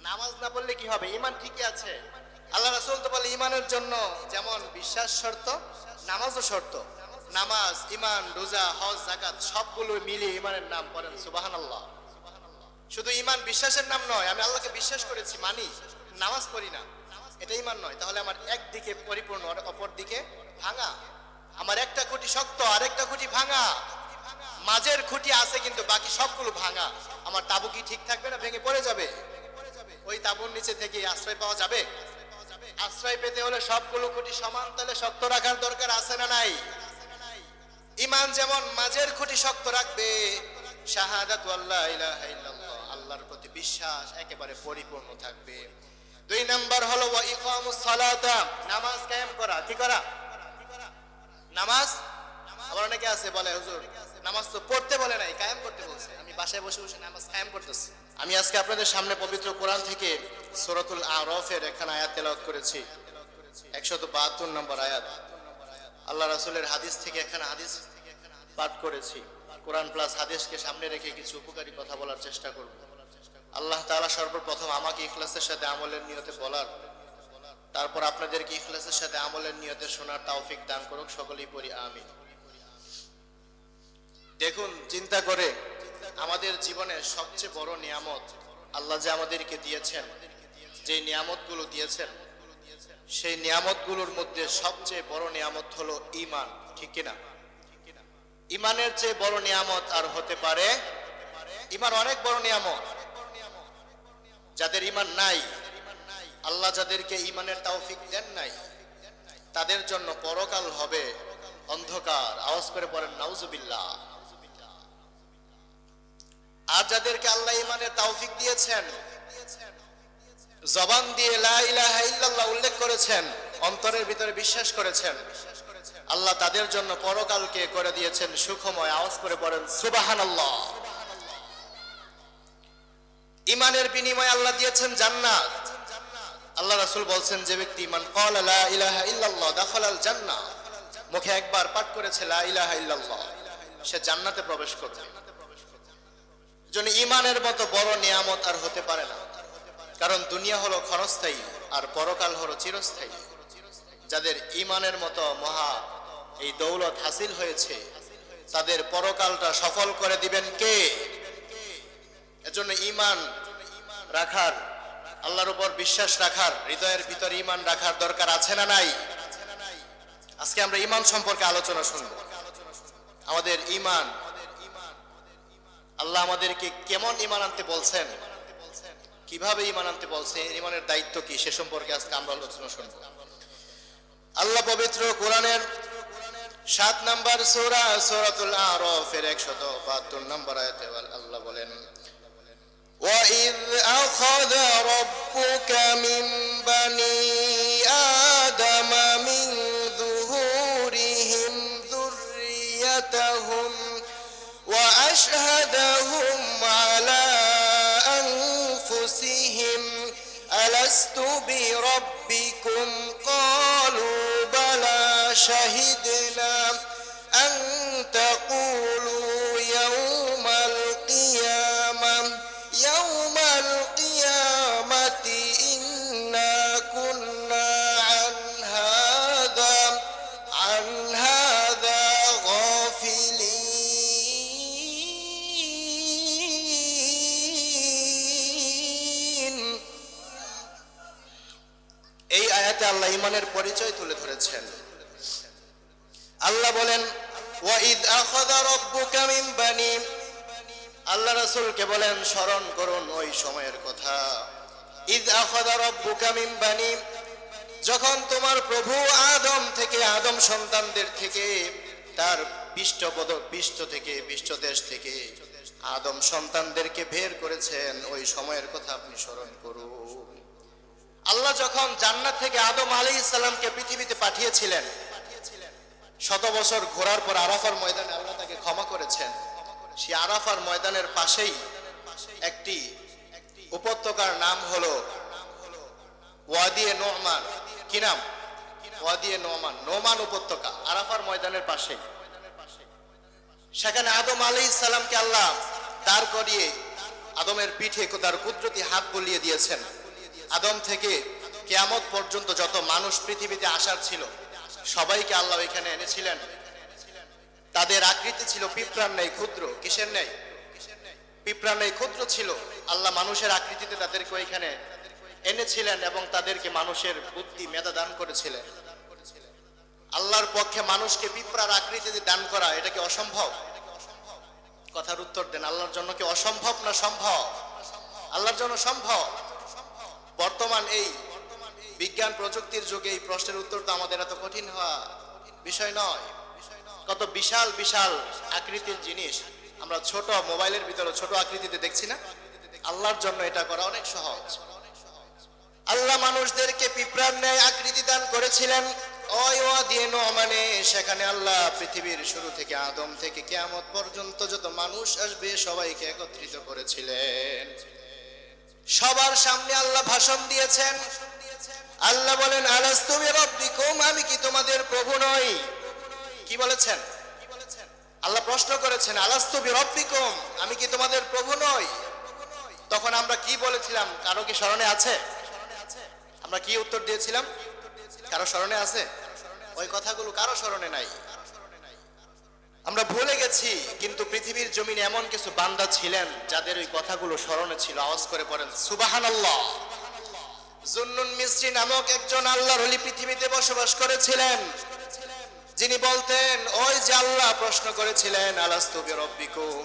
নামাজ না পড়লে কি হবে? ঈমান ঠিকই আছে। আল্লাহ রাসূল তো বলে ঈমানের জন্য যেমন বিশ্বাস শর্ত, নামাজও শর্ত। নামাজ, ঈমান, রোজা, হজ, যাকাত সবগুলো মিলিয়ে ঈমানের নাম। পড়েন সুবহানাল্লাহ। শুধু ঈমান বিশ্বাসের নাম নয়, আমি আল্লাহকে বিশ্বাস করেছি মানি, নামাজ পড়ি না, এটা ঈমান নয়। তাহলে আমার একদিকে পরিপূর্ণ আর অপর দিকে ভাঙা। আমার একটা খুঁটি শক্ত, আরেকটা খুঁটি ভাঙা। মাঝের খুঁটি আছে কিন্তু বাকি সবগুলো ভাঙা। আমার তাবু কি ঠিক থাকবে না ভেঙে পড়ে যাবে? ওই তাবুর নিচে থেকে আশ্রয় পাওয়া যাবে? আশ্রয় পেতে হলে সবগুলো খুঁটি সমান তালে শক্ত রাখার দরকার আছে না নাই? ঈমান যেমন মাঝের খুঁটি শক্ত রাখবে, শাহাদাতু আল্লা ইলাহা ইল্লাল্লাহ, আল্লাহর প্রতি বিশ্বাস একেবারে পরিপূর্ণ থাকবে। দুই নাম্বার হলো ওয়া ইকামুস সালাতা, নামাজ কায়েম করা। কি করা? নামাজ। আবার অনেকে আছে বলে হুজুর নামাজ তো পড়তে বলে নাই, কায়েম করতে বলছে। আমি বাসায় বসে বসে নামাজ কায়েম করতেছি। আমি আজকে আপনাদের সামনে পবিত্র কোরআন থেকে সূরাতুল আরাফের একখানা আয়াত তেলাওয়াত করেছি, 172 নম্বর আয়াত। আল্লাহ রাসূলের হাদিস থেকে একখানা হাদিস পাঠ করেছি। কোরআন প্লাস হাদিসকে সামনে রেখে কিছু উপকারী কথা বলার চেষ্টা করব। আল্লাহ তাআলা সর্বপ্রথম আমাকে ইখলাসের সাথে আমলের নিয়তে বলার, তারপর আপনাদেরকে ইখলাসের সাথে আমলের নিয়তে শোনার তৌফিক দান করুক। সকলেই পড়ি আমিন। দেখুন, চিন্তা করে আমাদের জীবনের সবচেয়ে বড় নিয়ামত আল্লাহ যে আমাদেরকে দিয়েছেন, যে নিয়ামতগুলো দিয়েছেন, সেই নিয়ামতগুলোর মধ্যে সবচেয়ে বড় নিয়ামত হলো ঈমান। ঠিক কিনা? ঈমানের চেয়ে বড় নিয়ামত আর হতে পারে? ঈমান অনেক বড় নিয়ামত। যাদের ঈমান নাই, আল্লাহ যাদেরকে ঈমানের তৌফিক দেন নাই, তাদের জন্য পরকাল হবে অন্ধকার। আওয়াজ করে পড়েন নাউজুবিল্লাহ। আর যাদেরকে আল্লাহ ঈমানের তৌফিক দিয়েছেন, জবান দিয়ে লা ইলাহা ইল্লাল্লাহ উল্লেখ করেছেন, অন্তরের ভিতরে বিশ্বাস করেছেন, আল্লাহ তাদের জন্য পরকালকে করে দিয়েছেন সুখময়। আওয়াজ করে পড়েন সুবহানাল্লাহ। ঈমানের বিনিময়ে আল্লাহ দিয়েছেন জান্নাত। আল্লাহ রাসূল বলছেন, যে ব্যক্তি মান ক্বালা লা ইলাহা ইল্লাল্লাহ দাখালাল জান্নাহ, মুখে একবার পাঠ করেছে লা ইলাহা ইল্লাল্লাহ, সে জান্নাতে প্রবেশ করবে। জন্য ঈমানের মতো বড় নিয়ামত আর হতে পারে না। কারণ দুনিয়া হলো ক্ষণস্থায়ী আর পরকাল হলো চিরস্থায়ী। যাদের ঈমানের মতো মহা এই দৌলত হাসিল হয়েছে, তাদের পরকালটা সফল করে দিবেন কে? এজন্য ঈমান রাখার, আল্লাহর উপর বিশ্বাস রাখার, হৃদয়ের ভিতরে ঈমান রাখার দরকার আছে না নাই? আজকে আমরা ঈমান সম্পর্কে আলোচনা শুনব। আমাদের ঈমান, আল্লাহ আমাদেরকে কেমন ঈমান আনতে বলছেন, কিভাবে ঈমান আনতে বলছেন, ঈমানের দায়িত্ব কি, সে সম্পর্কে আজকে আমরা আলোচনা শুনব। আল্লাহ পবিত্র কোরআনের 7 নম্বর সূরা সূরাতুল আরাফের 172 নম্বর আয়াতে আল্লাহ বলেন, وَإِذْ أَخَذَ رَبُّكَ مِنْ بَنِي آدَمَ مِنْ ظُهُورِهِمْ ذُرِّيَّتَهُمْ وَأَشْهَدَهُمْ عَلَى أَنفُسِهِمْ أَلَسْتُ بِرَبِّكُمْ قَالُوا بَلَى شَهِدْنَا أَنْ تَقُولُوا يَوْمَ القيامة إنا كنا عن هذا غافلين। এই আয়াতে আল্লাহ ঈমানের পরিচয় তুলে ধরেছেন। আল্লাহ বলেন, ওয়াইদ আখাযা রাব্বুকা মিন বানি, আল্লাহ রাসূলকে বলেন স্মরণ করুন ওই সময়ের কথা। ইদ আখাযা রাব্বুকা মিন বানি, যখন তোমার প্রভু আদম থেকে, আদম সন্তানদের থেকে, তার পৃষ্ঠ দেশ থেকে আদম সন্তানদেরকে বের করেছেন, ওই সময়ের কথা আপনি স্মরণ করুন। আল্লাহ যখন জান্নাত থেকে আদম আলাইহিস সালামকে পৃথিবীতে পাঠিয়েছিলেন, 100 বছর ঘোরার পর আরাফার ময়দানে আল্লাহ তাকে ক্ষমা করেছেন। সেই আরাফার ময়দানের পাশেই একটি উপত্যকার নাম হলো ওয়াদিয়ে নোমান। কি নাম? ওয়াদিয়ে নোমান, নোমান উপত্যকা, আরাফার ময়দানের পাশে। সেখানে আদম আলাইহিস সালামকে আল্লাহ দাঁড় করিয়ে আদমের পিঠে তার কুদরতি হাত বুলিয়ে দিয়েছেন। আদম থেকে কিয়ামত পর্যন্ত যত মানুষ পৃথিবীতে আসার ছিল সবাইকে আল্লাহ এখানে এনেছিলেন। তাদের আকৃতি ছিল পিঁপড়ার ন্যায় ক্ষুদ্র। কিসের ন্যায়? পিঁপড়ার ন্যায় ক্ষুদ্র ছিল। আল্লাহ মানুষের আকৃতিতে তাদেরকে ওইখানে এনেছিলেন এবং তাদেরকে মানুষের বুদ্ধি মেধা দান করেছিলেন। আল্লাহর পক্ষে মানুষকে পিঁপড়ার আকৃতিতে দান করা এটা কি অসম্ভব? কথার উত্তর দেন, আল্লাহর জন্য কি অসম্ভব না সম্ভব? আল্লাহর জন্য সম্ভব। বর্তমান এই বিজ্ঞান প্রযুক্তির যুগে এই প্রশ্নের উত্তর তো আমাদের এত কঠিন হওয়া বিষয় নয়। কত বিশাল বিশাল আকৃতির জিনিস আমরা ছোট মোবাইলের ভিতরে ছোট আকৃতিতে দেখছি না? আল্লাহর জন্য এটা করা অনেক সহজ। আল্লাহ মানুষদেরকে পিঁপড়ার ন্যায় আকৃতি দান করেছিলেন। মানে সেখানে আল্লাহ পৃথিবীর শুরু থেকে আদম থেকে কিয়ামত পর্যন্ত যত মানুষ আসবে সবাইকে একত্রিত করেছিলেন। সবার সামনে আল্লাহ ভাষণ দিয়েছেন। আল্লাহ বলেন, আলাস্তু বিরাব্বিকুম, আমি কি তোমাদের প্রভু নই? কি বলেছেন? আল্লাহ প্রশ্ন করেছেন, আলাস্তু বিরাব্বিকুম, আমি কি তোমাদের প্রভু নই? তখন আমরা কি বলেছিলাম? কারো কি স্মরণে আছে? আমরা কি উত্তর দিয়েছিলাম? কারো স্মরণে আছে? ওই কথাগুলো কারো স্মরণে নাই, আমরা ভুলে গেছি। কিন্তু পৃথিবীর জমিনে এমন কিছু বান্দা ছিলেন যাদের ওই কথাগুলো স্মরণে ছিল। আওয়াজ করে পড়েন সুবহানাল্লাহ। জুন্নুন মিসরি নামক একজন আল্লাহর ওলি পৃথিবীতে বসবাস করেছিলেন, যিনি বলতেন, ওই যে আল্লাহ প্রশ্ন করেছিলেন আলাস্তু বিরাব্বিকুম,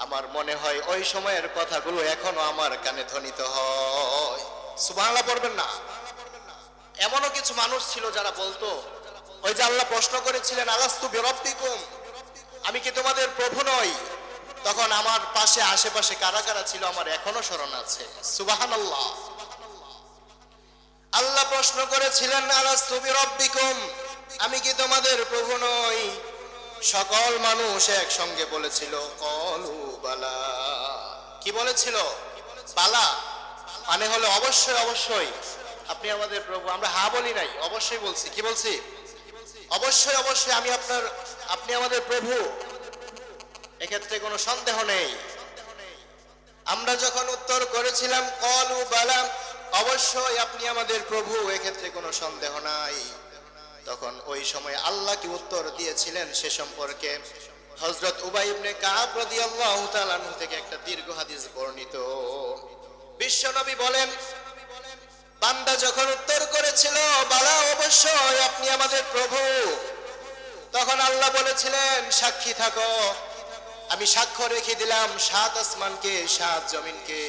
আমার মনে হয় ওই সময়ের কথাগুলো এখনো আমার কানে ধ্বনিত হয়। সুবহানাল্লাহ পড়বেন না? এমনও কিছু মানুষ ছিল যারা বলতো, ওই যে আল্লাহ প্রশ্ন করেছিলেন আলাস্তু বিরাব্বিকুম, আমি কি তোমাদের প্রভু নই? তখন আমার পাশে আশেপাশে কারা কারা ছিল আমার এখনো স্মরণ আছে। সুবহানাল্লাহ। আল্লাহ প্রশ্ন করেছিলেন আলাস্তু বিরাব্বিকুম, আমি কি তোমাদের প্রভু নই? সকল মানুষ একসঙ্গে বলেছিল ক্বালু বালা। কি বলেছিল? বালা মানে হলো অবশ্যই অবশ্যই আপনি আমাদের প্রভু। আমরা হ্যাঁ বলি নাই, অবশ্যই বলছি। কি বলছি? অবশ্যই অবশ্যই আপনি আমাদের প্রভু, এক্ষেত্রে কোনো সন্দেহ নেই। আমরা যখন উত্তর করেছিলাম ক্বালু বালা, অবশ্যই আপনি আমাদের প্রভু, এক্ষেত্রে কোনো সন্দেহ নাই, তখন ওই সময় আল্লাহ কি উত্তর দিয়েছিলেন সে সম্পর্কে হযরত উবাই ইবনে কাব রাদিয়াল্লাহু তাআলা আনহু থেকে একটা দীর্ঘ হাদিস বর্ণিত। বিশ্বনবী বলেন, বান্দা যখন উত্তর করেছিল বালা অবশ্যই আপনি আমাদের প্রভু, তখন আল্লাহ বলেছিলেন সাক্ষী থাকো, আমি সাক্ষ্য রেখে দিলাম 7 আসমানকে 7 জমিনকে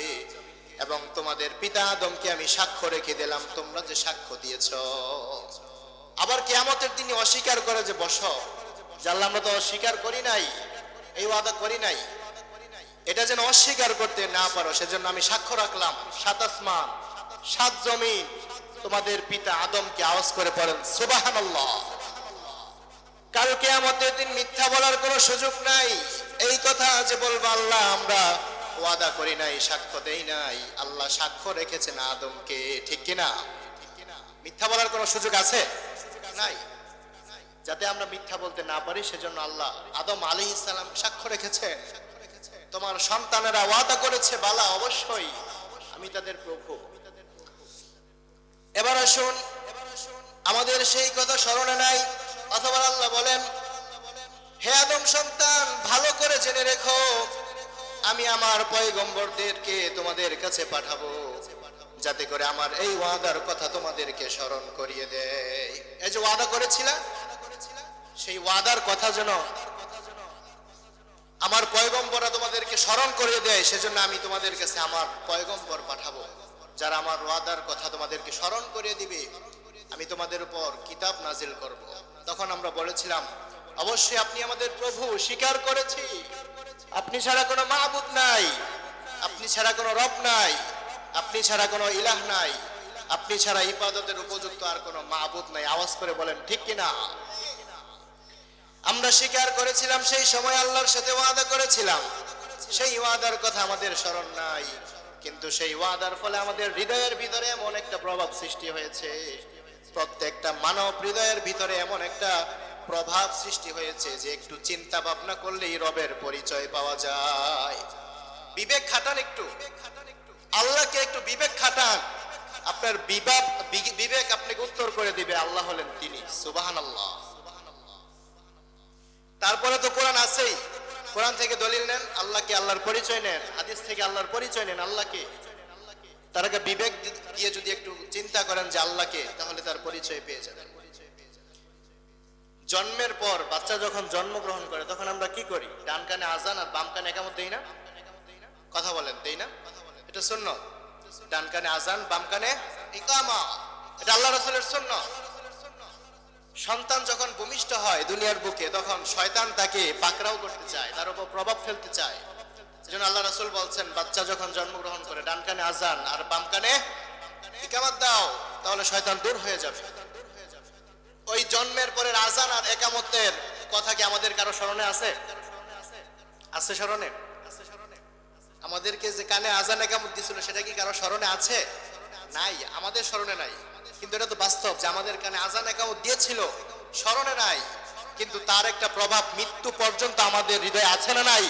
এবং তোমাদের পিতা আদমকে আমি সাক্ষ্য রেখে দিলাম তোমরা যে সাক্ষ্য দিয়েছো। আবার কিয়ামতের দিনে অস্বীকার করে যে বসো, যে আল্লাহ আমরা তো অস্বীকার করি নাই, এই ওয়াদা করি নাই, এটা যেন অস্বীকার করতে না পারো সেজন্য আমি সাক্ষ্য রাখলাম 7 আসমান 7 জমিন তোমাদের পিতা আদমকে। আওয়াজ করে পড়েন সুবহানাল্লাহ। কাল কিয়ামতের দিন মিথ্যা বলার কোনো সুযোগ নাই। এই কথা যে বলবো আল্লাহ আমরা ওয়াদা করি নাই, সাক্ষ্য দেই নাই, আল্লাহ সাক্ষ্য রেখেছেন আদমকে, ঠিক কিনা? মিথ্যা বলার কোনো সুযোগ আছে? নাই। যাতে আমরা মিথ্যা বলতে না পারি সেজন্য আল্লাহ আদম আলাইহিস সালাম সাক্ষ্য রেখেছেন। তোমার সন্তানেরা ওয়াদা করেছে বালা অবশ্যই আমি তাদের প্রভু। এবার আসুন, আমাদের সেই কথা স্মরণে নাই, অথবা আল্লাহ বলেন, হে আদম সন্তান ভালো করে জেনে রেখো, আমি আমার পয়গম্বরদেরকে তোমাদের কাছে পাঠাবো যাতে করে আমার এই ওয়াদার কথা তোমাদেরকে স্মরণ করিয়ে দেয়। এই যে ওয়াদা করেছিলাম সেই ওয়াদার কথা যেন আমার পয়গম্বররা তোমাদেরকে স্মরণ করিয়ে দেয়, সেজন্য আমি তোমাদের কাছে আমার পয়গম্বর পাঠাবো যারা আমার ওয়াদার কথা তোমাদেরকে স্মরণ করিয়ে দিবে। আমি তোমাদের উপর কিতাব নাজিল করব। তখন আমরা বলেছিলাম অবশ্যই আপনি আমাদের প্রভু, স্বীকার করেছি আপনি ছাড়া কোনো মাবুদ নাই, আপনি ছাড়া কোনো রব নাই, আপনি ছাড়া কোনো ইলাহ নাই, আপনি ছাড়া ইবাদতের উপযুক্ত আর কোনো মাবুদ নাই। আওয়াজ করে বলেন ঠিক কিনা? আমরা স্বীকার করেছিলাম, সেই সময় আল্লাহর সাথে ওয়াদা করেছিলাম, সেই ওয়াদার কথা আমাদের স্মরণ নাই, কিন্তু সেই ওয়াদার ফলে আমাদের হৃদয়ের ভিতরে এমন একটা প্রভাব সৃষ্টি হয়েছে, প্রত্যেকটা মানব হৃদয়ের ভিতরে এমন একটা প্রভাব সৃষ্টি হয়েছে যে একটু চিন্তা ভাবনা করলেই রবের পরিচয় পাওয়া যায়। বিবেক খাটান একটু, আল্লাহকে একটু বিবেক খাটান, আপনার বিবেক আপনাকে উত্তর করে দিবে আল্লাহ হলেন তিনি। সুবহানাল্লাহ। তারপরে তো কোরআন আছেই, কোরআন থেকে দলিল নেন, আল্লাহকে আল্লাহর পরিচয় নেন, হাদিস থেকে আল্লাহর পরিচয় নেন। আল্লাহকে তার আগে বিবেক দিয়ে যদি একটু চিন্তা করেন যে আল্লাহকে, তাহলে তার পরিচয় পেয়ে যাবেন। জন্মের পর বাচ্চা যখন জন্মগ্রহণ করে তখন আমরা কি করি? ডান কানে আজান আর বাম কানে একামত দেই না? কথা বলেন, দেই না? এটা সুন্নাত। ডান কানে আজান, বাম কানে ইকামা, এটা আল্লাহ রাসূলের সুন্নাত। সন্তান যখন ভূমিষ্ঠ হয় দুনিয়ার বুকে, তখন শয়তান তাকে পাকড়াও করতে চায়, তার উপর প্রভাব ফেলতে চায়। এজন্য আল্লাহ রাসূল বলছেন, বাচ্চা যখন জন্মগ্রহণ করে ডান কানে আজান আর বাম কানে ইকামত দাও, তাহলে শয়তান দূর হয়ে যাবে। ওই জন্মের পরের আজান আর একামতের কথা কি আমাদের কারো স্মরণে আছে? আছে স্মরণে? আমাদেরকে যে কানে আজান একামত দিছিল সেটা কি কারো স্মরণে আছে? নাই, আমাদের স্মরণে নাই। কিন্তু এটা তো বাস্তব যে আমাদের কানে আজান একামত দিয়েছিল, স্মরণে নাই, কিন্তু তার একটা প্রভাব মৃত্যু পর্যন্ত আমাদের হৃদয়ে আছে না নাই?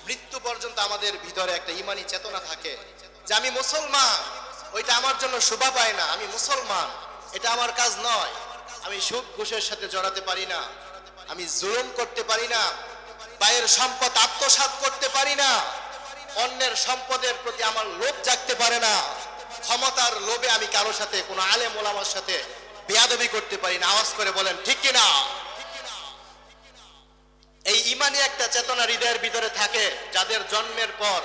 মৃত্যু পর্যন্ত আমাদের ভিতরে একটা ঈমানি চেতনা থাকে যে আমি মুসলমান, ওইটা আমার জন্য শোভা পায় না। আমি মুসলমান, এটা আমার কাজ নয়। আমি সুদ ঘুষের সাথে জড়াতে পারি না, আমি জুলুম করতে পারি না, ভাইয়ের সম্পদ আত্মসাৎ করতে পারি না, অন্যের সম্পদের প্রতি আমার লোভ জাগতে পারে না, ক্ষমতার লোভে আমি কারো সাথে, কোনো আলেম ওলামার সাথে বেয়াদবি করতে পারি না। আওয়াজ করে বলেন ঠিক কিনা? এই ঈমানি একটা চেতনা হৃদয়ের ভিতরে থাকে যাদের জন্মের পর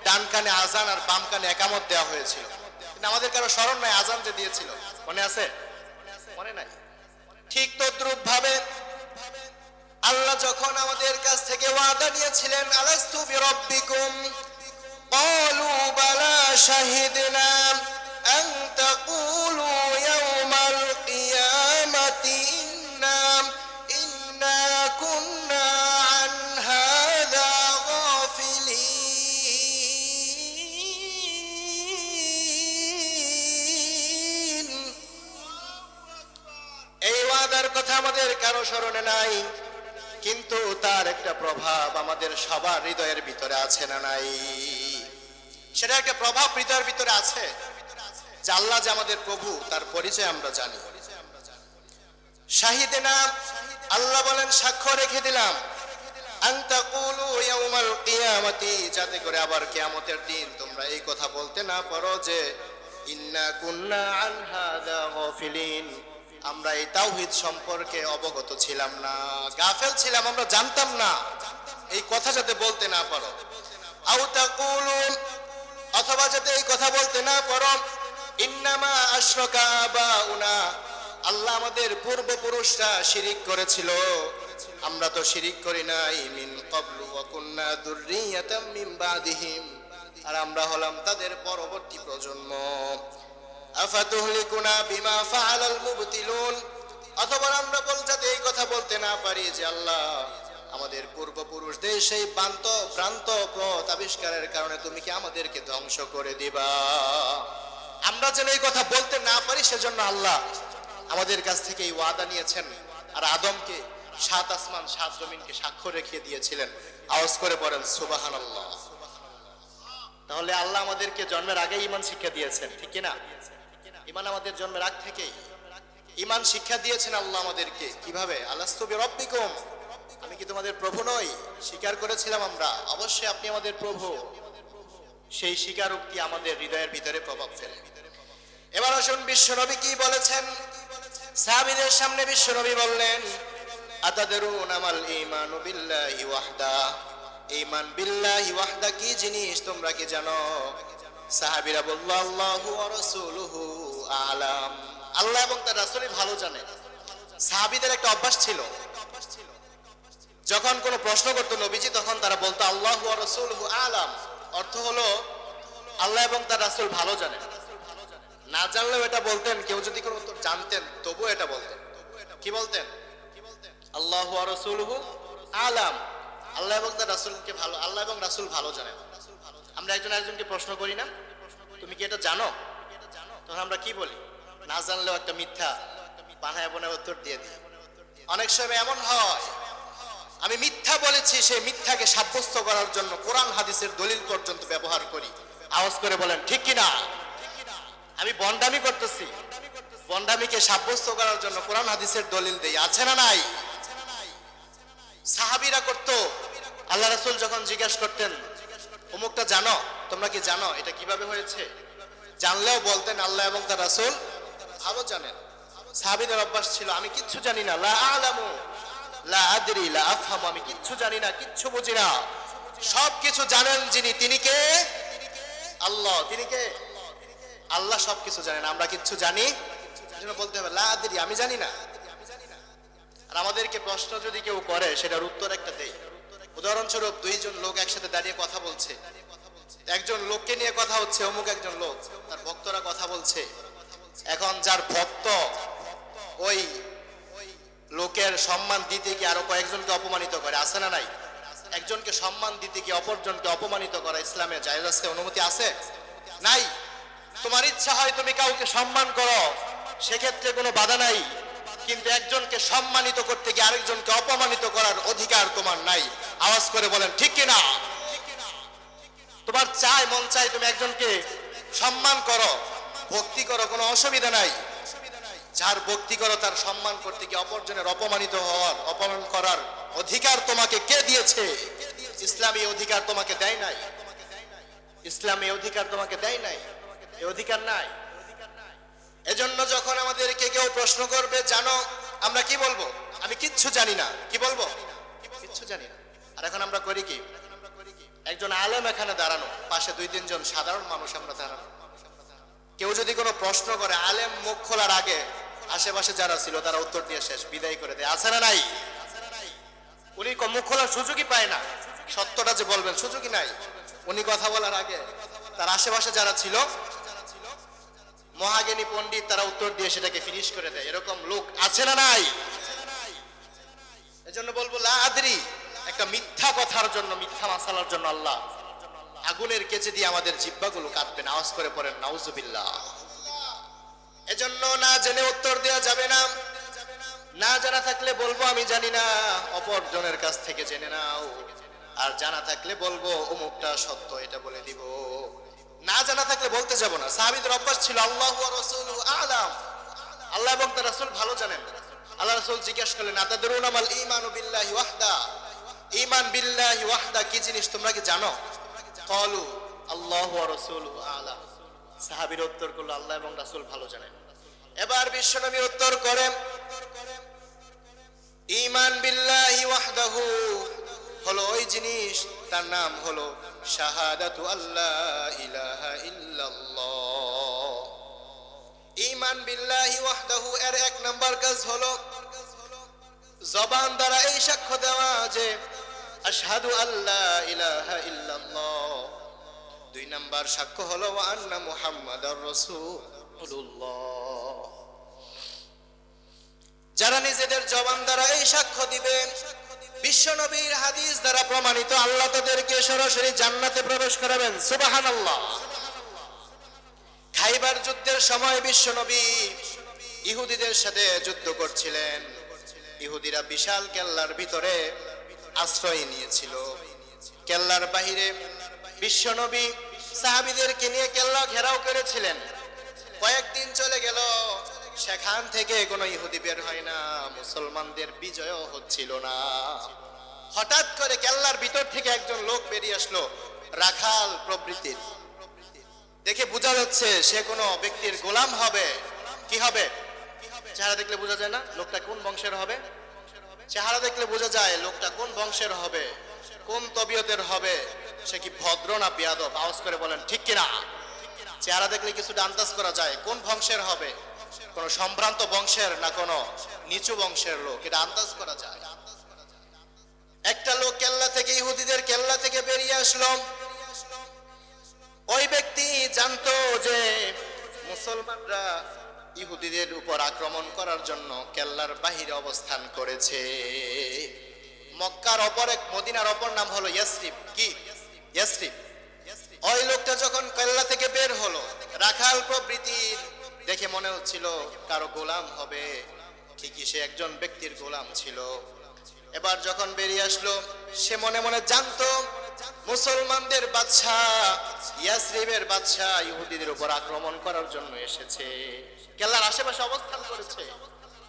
ডান কানে আজান আর বাম কানে একামত দেওয়া হয়েছিল। কিন্তু আমাদের কারো স্মরণ নাই আজান যে দিয়েছিল, মনে আছে? মনে নাই। ঠিক তদ্রূপ ভাবে আল্লাহ যখন আমাদের কাছ থেকে ওয়াদা নিয়েছিলেন, আলাস্তু বিরাব্বিকুম ক্বালু বালা শাহিদনা আন তাকুলু ইয়াওমাল কিয়ামাতি ইন্না কুন্না আন হাযা গাফিলিন। এই ওয়াদার কথা আমাদের কারো স্মরণে নাই, কিন্তু তার একটা প্রভাব আমাদের সবার হৃদয়ের ভিতরে আছে না নাই? সেটা একটা প্রভাব হৃদয়ের ভিতরে আছে যে আল্লাহ যে আমাদের প্রভু, তার পরিচয় আমরা জানি। শাহিদেনা, আল্লাহ বলেন সাক্ষ্য রেখে দিলাম, আন তাকুলু ইয়াউমাল কিয়ামাতি, যাতে করে আবার কিয়ামতের দিন তোমরা এই কথা বলতে না পারো যে ইন্না কুন্না আন হাযা গাফিলিন, আমরা এই তাওহীদ সম্পর্কে অবগত ছিলাম না, গাফেল ছিলাম, আমরা জানতাম না। এই কথা যাতে বলতে না পারো। আও তাকুলুন, অথবা যাতে এই কথা বলতে না পারো, ইন্নামা আশরাকা আবাউনা, আল্লাহ আমাদের পূর্বপুরুষরা শিরিক করেছিল, আমরা তো শিরিক করি নাই। মিন ক্বাবলু ওয়া কুন্না যুররিয়াতাম মিন বাদিহিম, আর আমরা হলাম তাদের পরবর্তী প্রজন্ম। আফাতুহলিকুনা বিমা ফাআলাল মুবতিলুন, অথবা আমরা যাতে এই কথা বলতে না পারি যে আল্লাহ আমাদের পূর্বপুরুষদের সেই ভ্রান্ত পথ আবিষ্কারের কারণে তুমি কি আমাদেরকে ধ্বংস করে দিবা। আমরা যেন এই কথা বলতে না পারি, সেজন্য আল্লাহ আমাদের কাছ থেকে এই ওয়াদা নিয়েছেন, আর আদমকে 7 আসমান 7 জমিনকে সাক্ষ্য রেখে দিয়েছিলেন। আওয়াজ করে বলেন সুবহানাল্লাহ। তাহলে আল্লাহ আমাদেরকে জন্মের আগে ঈমান শিক্ষা দিয়েছেন, ঠিক কি না? ঈমান আমাদের জন্মের আগ থেকেই ঈমান শিক্ষা দিয়েছেন আল্লাহ আমাদেরকে। কিভাবে? আলাস্তু বিরাব্বিকুম, আমি কি তোমাদের প্রভু নই? স্বীকার করেছিলাম আমরা, অবশ্যই আপনি আমাদের প্রভু। সেই স্বীকারোক্তি আমাদের হৃদয়ের ভিতরে প্রভাব ফেলে। এবার আসুন বিশ্বনবী কি বলেছেন। সাহাবীদের সামনে বিশ্বনবী বললেন, আতাদরুনা মাল ঈমানু বিল্লাহি ওয়াহদা, ঈমান বিল্লাহি ওয়াহদা কি জিনিস তোমরা কি জানো? সাহাবীরা বলল, আল্লাহু ওয়া রাসূলুহু আ'লাম, আল্লাহ এবং তার রাসূলই ভালো জানে। সাহাবীদের একটা অভ্যাস ছিল, যখন কোনো প্রশ্ন করতো নবীজি, তখন তারা বলতো আল্লাহু ওয়া রাসূলুহু আ'লাম। অর্থ হলো আল্লাহ এবং তার রাসূল ভালো জানেন। না জানলেও এটা বলতেন, কেউ যদি কোনো উত্তর জানতেন তবুও এটা বলতেন। কি বলতেন? আল্লাহু ওয়া রাসূলুহু আ'লাম, আল্লাহ এবং তার রাসূলকে ভালো, আল্লাহ এবং রাসূল ভালো জানেন। আমরা একজন আরেকজনকে প্রশ্ন করি না, তুমি কি এটা জানো? তখন আমরা কি বলি? না জানলেও একটা মিথ্যা বানায় বানায় উত্তর দিয়ে দিই। অনেক সময় এমন হয় আমি মিথ্যা বলেছি, সেই মিথ্যাকে সাব্যস্ত করার জন্য কোরআন হাদিসের দলিল পর্যন্ত ব্যবহার করি। আওয়াজ করে বলেন ঠিক কিনা? আমি বন্ডামি করতেছি, বন্ডামিকে সাব্যস্ত করার জন্য কোরআন হাদিসের দলিল দেই, আছে না নাই? সাহাবীরা করতো। আল্লাহ রাসূল যখন জিজ্ঞাসা করতেন অমুকটা জানো, তোমরা কি জানো এটা কিভাবে হয়েছে, জানলেও বলতেন আল্লাহ এবং তার রাসূল ভালো জানেন। সাহাবীদের অভ্যাস ছিল আমি কিচ্ছু জানি না, লা আলামু লা আদরি লা আফহামু, আমি কিচ্ছু জানি না, কিচ্ছু বুঝি না। সব কিছু জানেন যিনি, তিনি কে? আল্লাহ। তিনি কে? আল্লাহ সব কিছু জানেন, আমরা কিচ্ছু জানি। এজন্য বলতে হবে লা আদরি, আমি জানি না। আর আমাদেরকে প্রশ্ন যদি কেউ করে সেটার উত্তর একটা দেই। উদাহরণস্বরূপ দুইজন লোক একসাথে দাঁড়িয়ে কথা বলছে, একজন লোককে নিয়ে কথা হচ্ছে, অমুক একজন লোক, তার ভক্তরা কথা বলছে। এখন যার ভক্ত ওই লোকের সম্মান দিতে গিয়ে আরো কয়েকজনকে অপমানিত করে, আছে না নাই? একজনকে সম্মান দিতে গিয়ে অপরজনকে অপমানিত করা ইসলামে জায়েজ আছে? অনুমতি আছে? নাই। তোমার ইচ্ছা হয় তুমি কাউকে সম্মান করো, সেক্ষেত্রে কোনো বাধা নাই, কিন্তু একজনকে সম্মানিত করতে গিয়ে আরেকজনকে অপমানিত করার অধিকার তোমার নাই। আওয়াজ করে বলেন ঠিক কিনা? তোমার চাই, মন চাই তুমি একজনকে সম্মান করো, ভক্তি করো, কোনো অসুবিধা নাই। যার ভক্তি করো তার সম্মান করতে গিয়ে অপরজনের অপমানিত হওয়ার, অপমান করার অধিকার তোমাকে কে দিয়েছে? ইসলামী অধিকার তোমাকে দেয় নাই। ইসলামী অধিকার তোমাকে দেয় নাই, এই অধিকার নাই। এজন্য যখন আমাদেরকে কেউ প্রশ্ন করবে জানো, আমরা কি বলবো? আমি কিচ্ছু জানি না। কি বলবো? কিচ্ছু জানি না। আর এখন আমরা করি কি? একজন আলেম এখানে দাঁড়ানো, পাশে দুই তিনজন সাধারণ মানুষ আমরা দাঁড়ানো। কেউ যদি কোনো প্রশ্ন করে, আলেম মুখ খোলার আগে আশেপাশে যারা ছিল তারা উত্তর দিয়ে শেষ, বিদায় করে দেয়, আছে না নাই? উনি মুখ খোলার সুযোগই পায় না, সত্যটা যে বলবেন সুযোগই নাই। উনি কথা বলার আগে তার আশেপাশে যারা ছিল মহাজ্ঞানী পণ্ডিত, তারা উত্তর দিয়ে সেটাকে ফিনিশ করে দেয়। এরকম লোক আছে না নাই? এজন্য বলবো লা আদরি একটা মিথ্যা কথার জন্য, মিথ্যা মাসালার জন্য আল্লাহ আগুনের কেচে দিয়ে আমাদের জিহ্বাগুলো কাটবেন। আওয়াজ করে পড়েন নাউজুবিল্লাহ। এজন্য না জেনে উত্তর দেওয়া যাবে না। না জানা থাকলে বলবো আমি জানি না, অপরজনের কাছ থেকে জেনে নাও। আর জানা থাকলে বলবো অমুকটা সত্য, এটা বলে দিব। না জানা থাকলে বলতে যাব না। সাহাবীদের অভ্যাস ছিল আল্লাহু ওয়া রাসূলুহু আ'লাম, আল্লাহ এবং তার রাসূল ভালো জানেন। আল্লাহ রাসূল জিজ্ঞাসা করলেন আতাদরুনা মাল ঈমানু বিল্লাহি ওয়াহদা, ঈমান বিল্লাহি ওয়াহদা কি জিনিস তোমরা কি জানো? ক্বালু আল্লাহু ওয়া রাসূলুহু আ'লাম। সাহাবীরা উত্তর করলো আল্লাহ এবং রাসূল ভালো জানেন। এবার বিশ্বনবী উত্তর করেন ঈমান বিল্লাহি ওয়াহদাহু হলো ওই জিনিস, তার নাম হলো শাহাদাতু আল্লাহ ইলাহা ইল্লাল্লাহ। ঈমান বিল্লাহি ওয়াহদাহু এর এক নাম্বার কাজ হলো জবান দ্বারা এই সাক্ষ্য দেওয়া যে আশহাদু আল্লা ইলাহা ইল্লাল্লাহ। দুই নাম্বার সাক্ষ্য হলো ওয়া আন্না মুহাম্মাদার রাসূলুল্লাহ। যারা নিজেদের জবান দ্বারা এই সাক্ষ্য দিবে, বিশ্বনবীর হাদিস দ্বারা প্রমাণিত, আল্লাহ তাদেরকে সরাসরি জান্নাতে প্রবেশ করাবেন। সুবহানাল্লাহ। খাইবার যুদ্ধের সময় বিশ্বনবী ইহুদিদের সাথে যুদ্ধ করছিলেন। ইহুদিরা বিশাল কেল্লার ভিতরে আশ্রয় নিয়েছিল। কেল্লার বাহিরে বিশ্বনবী সাহাবীদেরকে নিয়ে কেল্লা ঘেরাও করেছিলেন। কয়েকদিন চলে গেল, সেখান থেকে কোনো ইহুদি বের হয় না, মুসলমানদের বিজয়ও হচ্ছিল না। হঠাৎ করে কেল্লার ভিতর থেকে একজন লোক বেরিয়ে আসলো, রাখাল প্রবৃত্তির। দেখে বোঝা যাচ্ছে সে কোনো ব্যক্তির গোলাম হবে। কি হবে? চেহারা দেখলে বোঝা যায় না লোকটা কোন বংশের হবে? চেহারা দেখলে বোঝা যায় লোকটা কোন বংশের হবে, কোন তবিয়তের হবে, সে কি ভদ্র না বেয়াদব। আওয়াজ করে বলেন ঠিক কিনা? চেহারা দেখলে কিছুটা আন্দাজ করা যায় কোন বংশের হবে, কোন সম্ভ্রান্ত বংশের না কোন নিচু বংশের লোক, এটা আন্দাজ করা যায়। একটা লোক কেল্লা থেকে, ইহুদিদের কেল্লা থেকে বেরিয়ে আসলো। ওই ব্যক্তি জানতো যে মুসলমানরা ইহুদিদের উপর আক্রমণ করার জন্য কেল্লার বাহিরে অবস্থান করেছে। মক্কার অপর এক, মদিনার অপর নাম হলো ইয়াসরিব। কি? ইয়াসরিব। ওই লোকটা যখন কেল্লা থেকে বের হলো, রাখাল প্রবৃত্তির, দেখে মনে হচ্ছিল কারো গোলাম হবে। ঠিকই সে একজন ব্যক্তির গোলাম ছিল। এবার যখন বেরিয়ে আসলো, সে মনে মনে জানতো মুসলমানদের বাদশা, ইয়াসরিবের বাদশা ইহুদিদের উপর আক্রমণ করার জন্য এসেছে, কেল্লার আশেপাশে অবস্থান করেছে।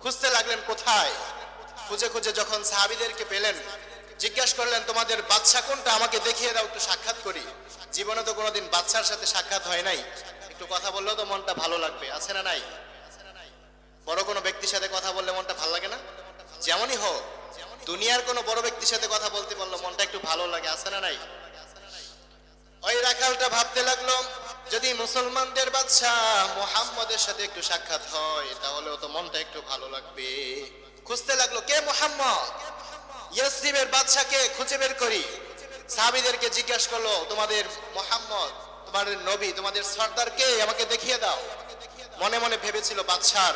খুঁজতে লাগলেন কোথায়। খুঁজে খুঁজে যখন সাহাবীদেরকে পেলেন, জিজ্ঞাসা করলেন তোমাদের বাদশা কোনটা, আমাকে দেখিয়ে দাও, একটু সাক্ষাৎ করি। জীবনে তো কোনোদিন বাদশার সাথে সাক্ষাৎ হয় নাই, একটু কথা বললেও তো মনটা ভালো লাগবে, আছে না নাই? বড় কোনো ব্যক্তির সাথে কথা বললে মনটা ভালো লাগে না? যেমনই হোক, দুনিয়ার কোনো বড় ব্যক্তির সাথে কথা বলতে পারলো মনটা একটু ভালো লাগে, আছে না নাই? ওই রাখালটা ভাবতে লাগলো, যদি মুসলমানদের বাদশা মুহাম্মদের সাথে একটু সাক্ষাৎ হয় তাহলেও তো মনটা একটু ভালো লাগবে। খুঁজতে লাগলো কে মুহাম্মদ, ইয়াসরিবের বাদশাকে খুঁজে বের করি। সাহাবীদেরকে জিজ্ঞাসা করলো তোমাদের মুহাম্মদ, তোমাদের নবী, তোমাদের সর্দার কে, আমাকে দেখিয়ে দাও। মনে মনে ভেবেছিল বাদশার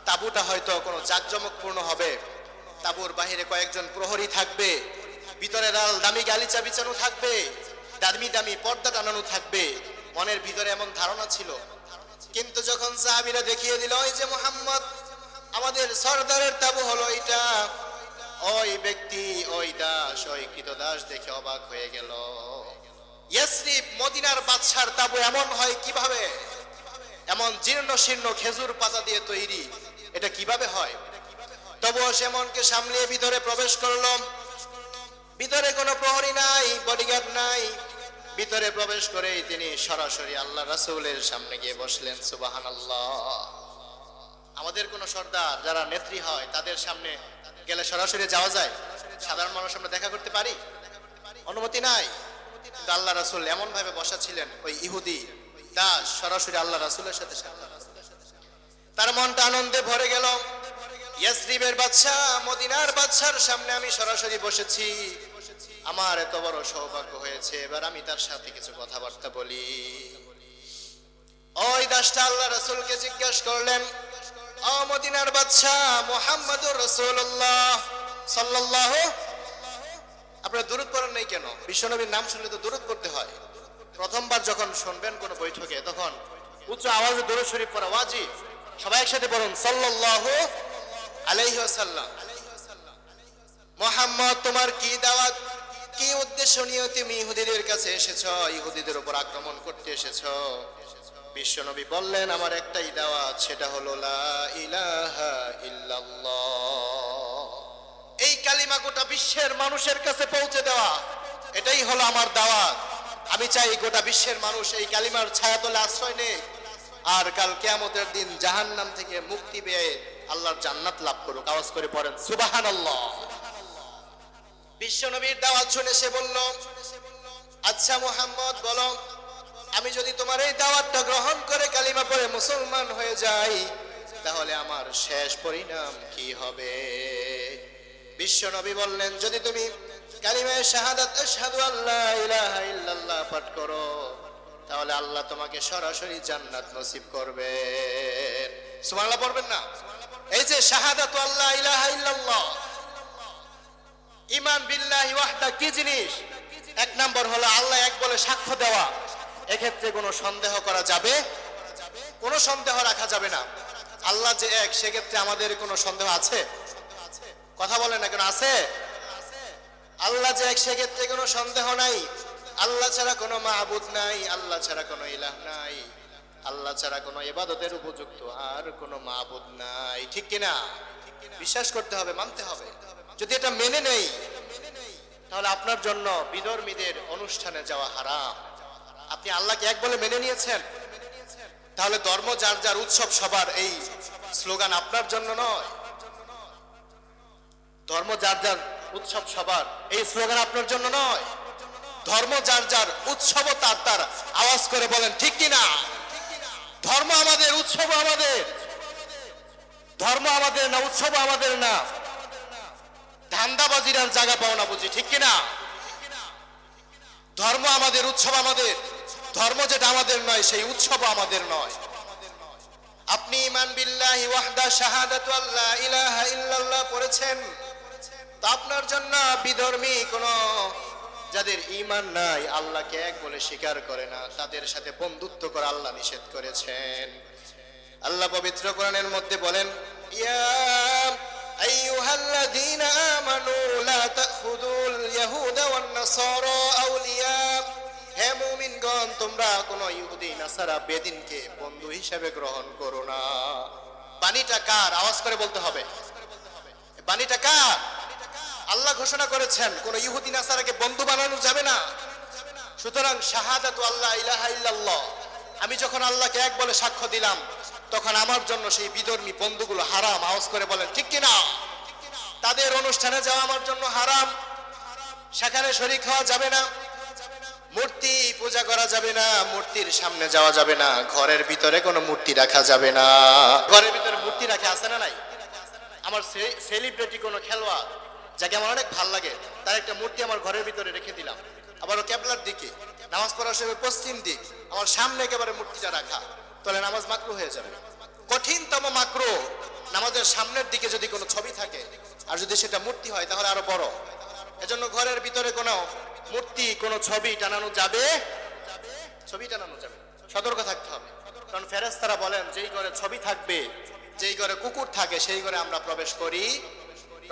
তাঁবুটা হয়তো কোনো জাঁকজমকপূর্ণ হবে, তাঁবুর বাহিরে কয়েকজন প্রহরী থাকবে, ভিতরে লাল দামি গালিচা বিছানো থাকবে, দামি দামি পর্দা টানানো থাকবে, মনের ভিতরে এমন ধারণা ছিল। কিন্তু যখন সাহাবীরা দেখিয়ে দিল ওই যে মুহাম্মদ, আমাদের সর্দারের তাঁবু হলো এটা, ওই ব্যক্তি, ওই দাস, ওই কৃতদাস দেখে অবাক হয়ে গেল। ইয়াসরিব মদিনার বাদশার তাঁবু এমন হয় কিভাবে, এমন জীর্ণ শীর্ণ খেজুর পাতা দিয়ে তৈরি, এটা কিভাবে হয়? তবুও সে মনকে সামলিয়ে ভিতরে প্রবেশ করলো। ভিতরে কোনো প্রহরী নাই, বডিগার্ড নাই। ভিতরে প্রবেশ করেই তিনি সরাসরি আল্লাহ রাসূলের সামনে গিয়ে বসলেন। সুবহানাল্লাহ। আমাদের কোন সর্দার যারা নেত্রী হয় তাদের সামনে গেলে সরাসরি যাওয়া যায়? সাধারণ মানুষের সামনে দেখা করতে পারি? অনুমতি নাই। কিন্তু আল্লাহ রাসূল এমন ভাবে বসা ছিলেন, ওই ইহুদি দাস সরাসরি আল্লাহ রাসূলের সাথে সাক্ষাৎ। তার মনটা আনন্দে ভরে গেল। ইয়াসরিবের বাদশা, মদিনার বাদশার সামনে আমি সরাসরি বসেছি, আমার এত বড় সৌভাগ্য হয়েছে, এবার আমি তার সাথে কিছু কথাবার্তা বলি। ওই দাসটা আল্লাহ রাসূলকে জিজ্ঞাসা করলেন, ও মদিনার বাদশা মুহাম্মদুর রাসূলুল্লাহ সাল্লাল্লাহু, আপনারা দুরূদ পড়েন নাই কেন? বিশ্বনবীর নাম শুনলে তো দুরূদ পড়তে হয়। প্রথমবার যখন শুনবেন কোন বৈঠকে তখন উচ্চ আওয়াজে দুরূদ শরীফ পড়া ওয়াজিব। সবাই একসাথে পড়ুন সাল্লাল্লাহু আলাইহি ওয়াসাল্লাম। মুহাম্মদ, তোমার কি দাওয়াত, কি উদ্দেশ্য নিয়ে তুমি ইহুদিদের কাছে এসেছো, ইহুদিদের উপর আক্রমণ করতে এসেছো? বিশ্বনবী বললেন, আমার একটাই দাওয়াত, সেটা হলো লা ইলাহা ইল্লাল্লাহ। এই কালিমা গোটা বিশ্বের মানুষের কাছে পৌঁছে দেওয়া, এটাই হলো আমার দাওয়াত। আমি চাই গোটা বিশ্বের মানুষ এই কালিমার ছায়াতলে আশ্রয় নেয়, আর কাল কিয়ামতের দিন জাহান্নাম থেকে মুক্তি পেয়ে আল্লাহর জান্নাত লাভ করুক। আওয়াজ করে পড়েন সুবহানাল্লাহ। বিশ্বনবীর দাওয়াত শুনে সে বলল, আচ্ছা মুহাম্মদ বলো, আমি যদি তোমার এই দাওয়াতটা গ্রহণ করে কালিমা পড়ে মুসলমান হয়ে যাই তাহলে আমার শেষ পরিণাম কি হবে? বিশ্বনবী বললেন, যদি তুমি কালিমায়ে শাহাদাত আশহাদু আল্লা ইলাহা ইল্লাল্লাহ পাঠ করো তাহলে আল্লাহ তোমাকে সরাসরি জান্নাত নসিব করবেন। সুবহানাল্লাহ পড়বেন না? এই যে শাহাদাতু আল্লা ইলাহা ইল্লাল্লাহ, ঈমান বিল্লাহি ওয়াহদা কি জিনিস? এক নম্বর হলো আল্লাহ এক বলে সাক্ষ্য দেওয়া। এক্ষেত্রে কোনো সন্দেহ করা যাবে? কোনো সন্দেহ রাখা যাবে না। আল্লাহ যে এক, সেক্ষেত্রে আমাদের কোনো সন্দেহ আছে? কথা বলেন না কেন, আছে? আল্লাহ যে এক, সেক্ষেত্রে কোনো সন্দেহ নাই। আল্লাহ ছাড়া কোনো মাহবুদ নাই, আল্লাহ ছাড়া কোনো ইলাহ নাই, আল্লাহ ছাড়া কোনো ইবাদতের উপযুক্ত আর কোনো মাহবুদ নাই। ঠিক কিনা? বিশ্বাস করতে হবে, মানতে হবে। যদি এটা মেনে নেই তাহলে আপনার জন্য বিধর্মীদের অনুষ্ঠানে যাওয়া হারাম। আপনি আল্লাহকে এক বলে মেনে নিয়েছেন, তাহলে ধর্ম যার যার উৎসব সবার, এই স্লোগান আপনার জন্য নয়। ধর্ম যার যার উৎসব সবার, এই স্লোগান আপনার জন্য নয়। ধর্ম যার যার, উৎসব তার তার। আওয়াজ করে বলেন ঠিক কিনা? ধর্ম আমাদের, উৎসব আমাদের। ধর্ম আমাদের না, উৎসব আমাদের না। ধান্দাবাজির আর জায়গা পাও না বুঝি, ঠিক কিনা? ধর্ম আমাদের, উৎসব আমাদের। ধর্ম যেটা আমাদের নয় সেই উৎসব আমাদের নয়। আপনি ঈমান বিল্লাহি ওয়াহদা শাহাদাতু আল্লা ইলাহা ইল্লাল্লাহ পড়েছেন, তা আপনার জন্য বিধর্মী কোন, যাদের ঈমান নাই, আল্লাহকে এক বলে স্বীকার করে না, তাদের সাথে বন্ধুত্ব করা আল্লাহ নিষেধ করেছেন। আল্লাহ পবিত্র কোরআনের মধ্যে বলেন, ইয়া আইয়ুহাল্লাযীনা আমানু লা তাখুযুল ইয়াহুদা ওয়ান নাসারা আউলিয়া, হে মুমিনগণ তোমরা কোন ইহুদি নাসারা বেদিনকে বন্ধু হিসেবে গ্রহণ করো না। বাণীটা কার? আওয়াজ করে বলতে হবে। বাণীটা কার? আল্লাহ ঘোষণা করেছেন কোন ইহুদি নাসারাকে বন্ধু বানানো যাবে না। সুতরাং শাহাদাতু আল্লা ইলাহা ইল্লাল্লাহ, আমি যখন আল্লাহকে এক বলে সাক্ষ্য দিলাম তখন আমার জন্য সেই বিধর্মী বন্ধুগুলো হারাম। আওয়াজ করে বলেন ঠিক কিনা? তাদের অনুষ্ঠানে যাওয়া আমার জন্য হারাম, সেখানে শরীক হওয়া যাবে না, মূর্তি পূজা করা যাবে না, মূর্তির সামনে যাওয়া যাবে না, ঘরের ভিতরে কোনো মূর্তি রাখা যাবে না। ঘরের ভিতরে মূর্তি রাখা আছে না নাই? আমার সেলিব্রিটি কোনো খেলোয়াড় যাকে আমার অনেক ভাল লাগে, তার একটা মূর্তি আমার ঘরের ভিতরে রেখে দিলাম, আবার কেবলার দিকে, নামাজ পড়ার সময় পশ্চিম দিক, আমার সামনে একেবারে মূর্তিটা রাখা, তাহলে নামাজ মাকরু হয়ে যাবে। কঠিনতম মাকরু, নামাজের সামনের দিকে যদি কোনো ছবি থাকে আর যদি সেটা মূর্তি হয় তাহলে আরো বড়। এজন্য ঘরের ভিতরে কোনো মূর্তি, কোনো ছবি টানানো যাবে, ছবি টানানো যাবে, সতর্ক থাকতে হবে। কারণ ফেরেশতারা বলেন যেই ঘরে ছবি থাকবে, যেই ঘরে কুকুর থাকে সেই ঘরে আমরা প্রবেশ করি,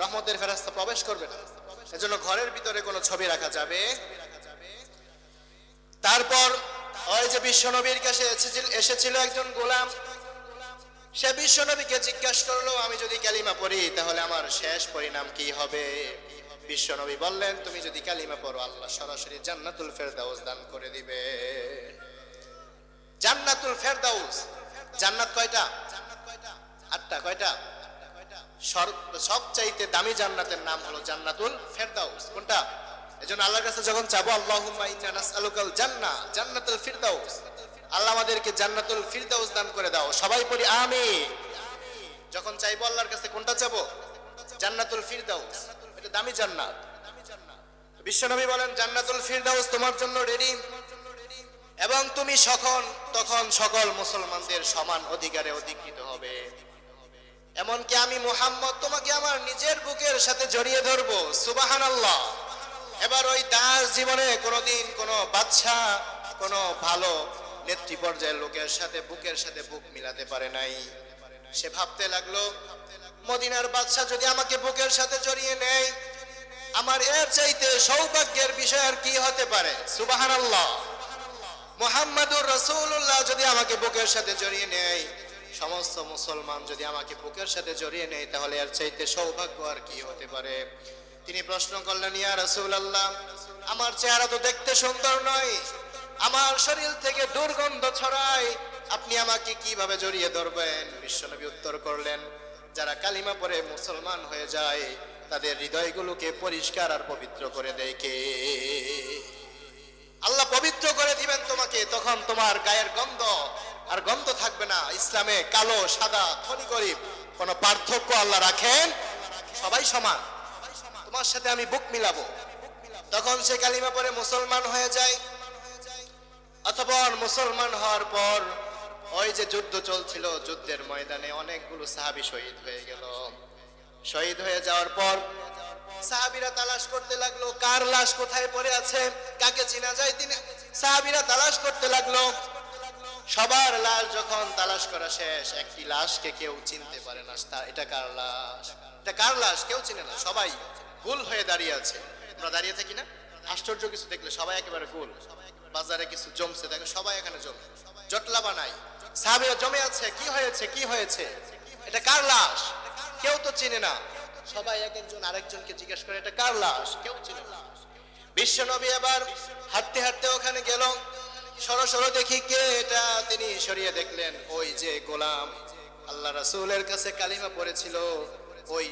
রহমতের ফেরেশতা প্রবেশ করবে না। এজন্য ঘরের ভিতরে কোনো ছবি রাখা যাবে। তারপর ওই যে বিশ্বনবীর কাছে এসেছিল একজন গোলাম, সে বিশ্বনবীকে জিজ্ঞাসা করলো আমি যদি কালিমা পড়ি তাহলে আমার শেষ পরিণাম কি হবে? বিশ্বনবী বললেন তুমি যদি কালিমা পড়ো আল্লাহ সরাসরি জান্নাতুল ফেরদাউস দান করে দিবে। জান্নাতুল ফেরদাউস, জান্নাত কয়টা? 8টা। কয়টা? সবচাইতে দামি জান্নাতের নাম হলো জান্নাতুল ফেরদাউস। কোনটা? এজন্য আল্লাহর কাছে যখন চাবো আল্লাহুম্মা ইন্না নাসআলুকাল জান্নাহ, জান্নাতুল ফিরদাউস, আল্লাহ আমাদেরকে জান্নাতুল ফিরদাউস দান করে দাও, সবাই পড়ি আমিন। যখন চাইবো আল্লাহর কাছে কোনটা চাবো? জান্নাতুল ফিরদাউস, এটা দামি জান্নাত। বিশ্বনবী বলেন জান্নাতুল ফিরদাউস তোমার জন্য রেডি, এবং তুমি তখন সকল মুসলমানদের সমান অধিকারে অধিকৃত হবে। এমনকি আমি মুহাম্মদ তোমাকে আমার নিজের বুকের সাথে জড়িয়ে ধরবো। সুবহানাল্লাহ। এবার ওই দাস জীবনে কোনোদিন কোনো বাদশা, কোনো ভালো নেত্রী পর্যায়ের লোকের সাথে বুকের সাথে বুক মিলাতে পারে নাই। সে ভাবতে লাগলো মদিনার বাদশা যদি আমাকে বুকের সাথে জড়িয়ে নেয়, আমার এর চাইতে সৌভাগ্যের বিষয় আর কি হতে পারে? সুবহানাল্লাহ। মুহাম্মাদুর রাসূলুল্লাহ যদি আমাকে বুকের সাথে জড়িয়ে নেয়, সমস্ত মুসলমান যদি আমাকে বুকের সাথে জড়িয়ে নেয়, তাহলে এর চাইতে সৌভাগ্য আর কি হতে পারে? তিনি প্রশ্ন করলেন ইয়া রাসূলুল্লাহ, আমার চেহারা তো দেখতে সুন্দর নয়, আমার শরীর থেকে দুর্গন্ধ ছড়ায়, আপনি আমাকে কিভাবে জড়িয়ে ধরবেন? বিশ্বনবী উত্তর করলেন যারা কালিমা পড়ে মুসলমান হয়ে যায় তাদের হৃদয়গুলোকে পরিষ্কার আর পবিত্র করে দেয় কে? আল্লাহ পবিত্র করে দিবেন তোমাকে, তখন তোমার গায়ের গন্ধ আর গন্ধ থাকবে না। ইসলামে কালো সাদা ধনী গরিব কোনো পার্থক্য আল্লাহ রাখেন, সবাই সমান, তোমার সাথে আমি বুক মিলাবো। তখন সে কালিমা পড়ে মুসলমান হয়ে যায়। অথবা মুসলমান হওয়ার পর ওই যে যুদ্ধ চলছিল, যুদ্ধের ময়দানে অনেকগুলো সাহাবী শহীদ হয়ে গেল। শহীদ হয়ে যাওয়ার পর সাহাবীরা তালাশ করতে লাগলো কার লাশ কোথায় পড়ে আছে, কাকে চেনা যায়। তিনি সাহাবীরা তালাশ করতে লাগলো, সবার লাশ যখন তালাশ করা শেষ, একটি লাশকে কেউ চিনতে পারে না, এটা কার লাশ, এটা কার লাশ কেউ চিনে না, সবাই গোল হয়ে দাঁড়িয়ে আছে। আমরা দাঁড়িয়ে থাকি না, আশ্চর্য কিছু দেখলে সবাই একেবারে গোল। বাজারে কিছু জমছে দেখো, সবাই এখানে জমে, জটলা বানাই, সাহাবীরা জমে আছে, কি হয়েছে কি হয়েছে, এটা কার লাশ, কেউ তো চিনে না। সবাই এক একজন আরেকজনকে জিজ্ঞেস করে এটা কার লাশ, কেউ চিনে না। বিশ্বনবী আবার হাঁটতে হাঁটতে ওখানে গেল, সরো দেখি কে এটা। তিনি সরিয়ে দেখলেন ওই যে গোলাম আল্লাহ রাসূলের কাছে কালিমা পড়েছিল, ওই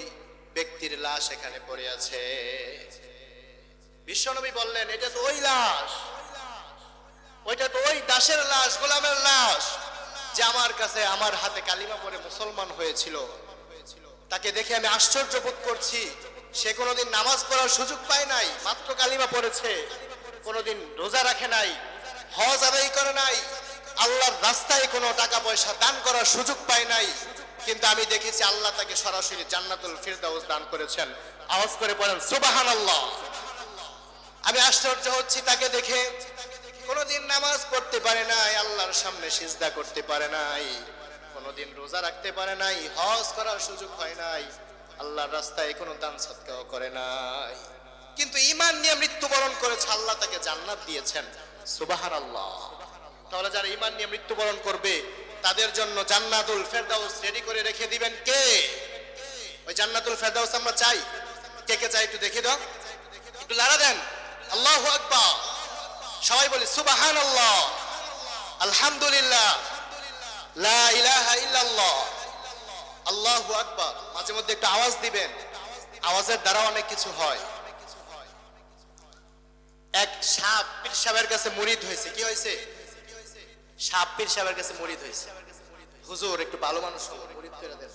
ব্যক্তির লাশ এখানে পড়ে আছে। বিশ্বনবী বললেন এটা তো ওই লাশ, ওইটা তো ওই দাসের লাশ, গোলামের লাশ, যে আমার কাছে আমার হাতে কালিমা পড়ে মুসলমান হয়েছিল। তাকে দেখে আমি আশ্চর্য বোধ করছি, সে কোনোদিন নামাজ পড়ার সুযোগ পায় নাই, মাত্র কালিমা পড়েছে, কোনোদিন রোজা রাখে নাই, হজ আদায় করে নাই, আল্লাহর রাস্তায় কোনো টাকা পয়সা দান করার সুযোগ পায় নাই, কিন্তু আমি দেখেছি আল্লাহ তাকে সরাসরি জান্নাতুল ফিরদাউস দান করেছেন। আওয়াজ করে বলেন সুবহানাল্লাহ। আমি আশ্চর্য হচ্ছি তাকে দেখে, কোনোদিন নামাজ পড়তে পারে নাই, আল্লাহর সামনে সিজদা করতে পারে নাই, কোনোদিন রোজা রাখতে পারে নাই, হজ করার সুযোগ হয় নাই, আল্লাহর রাস্তায় কোনো দান সদকাও করে নাই, কিন্তু ঈমান নিয়ে মৃত্যুবরণ করেছে, আল্লাহ তাকে জান্নাত দিয়েছেন। সুবহানাল্লাহ। তাহলে যারা ঈমান নিয়ে মৃত্যুবরণ করবে তাদের জন্য জান্নাতুল ফেরদাউস রেডি করে রেখে দিবেন কে? ওই জান্নাতুল ফেরদাউস আমরা চাই। কে কে চাই একটু দেখে দাও, একটু লাড়া দেন। আল্লাহু আকবার। সবাই বলি সুবহানাল্লাহ, আলহামদুলিল্লাহ, লা ইলাহা ইল্লাল্লাহ, আল্লাহু আকবার। মাঝে মধ্যে একটু আওয়াজ দিবেন, আওয়াজের দ্বারা অনেক কিছু হয়। এক সাপ পীর সাহেবের কাছে মুরিদ হয়েছে। কি হয়েছে? সাপ পীর সাহেবের কাছে মুরিদ হয়েছে। হুজুর একটু ভালো মানুষ মুরিদ করে দেন।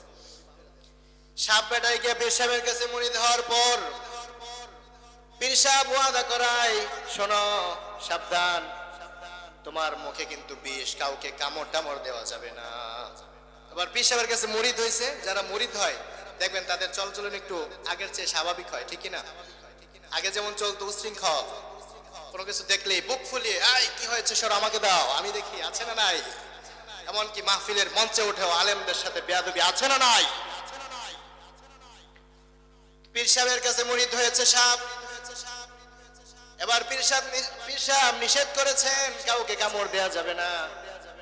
সাপ বেটায় গিয়ে পীর সাহেবের কাছে মুরিদ হওয়ার পর পীর সাহেব ওয়াদা করায়, শোনো সাবধান, তোমার মুখে কিন্তু বিষ, কাউকে কামড় টামড় দেওয়া যাবে না। এবার পীর সাহেবের কাছে মুরিদ হয়েছে। যারা মুরিদ হয় দেখবেন তাদের চলচলন একটু আগের চেয়ে স্বাভাবিক হয়, ঠিক না? আগে যেমন চলতো উশৃঙ্খল, কোনো কিছু দেখলেই বুক ফুলিয়ে, আই কি হয়েছে সর আমাকে দাও আমি দেখি, আছে না নাই? এমনকি মাহফিলের মঞ্চে উঠেও আলেমদের সাথে বেয়াদবি, আছে না নাই? পীর সাহেবের কাছে মুরিদ হয়েছে সাপ। এবার পীর সাহেব নিষেধ করেছেন কাউকে কামড় দেওয়া যাবে না।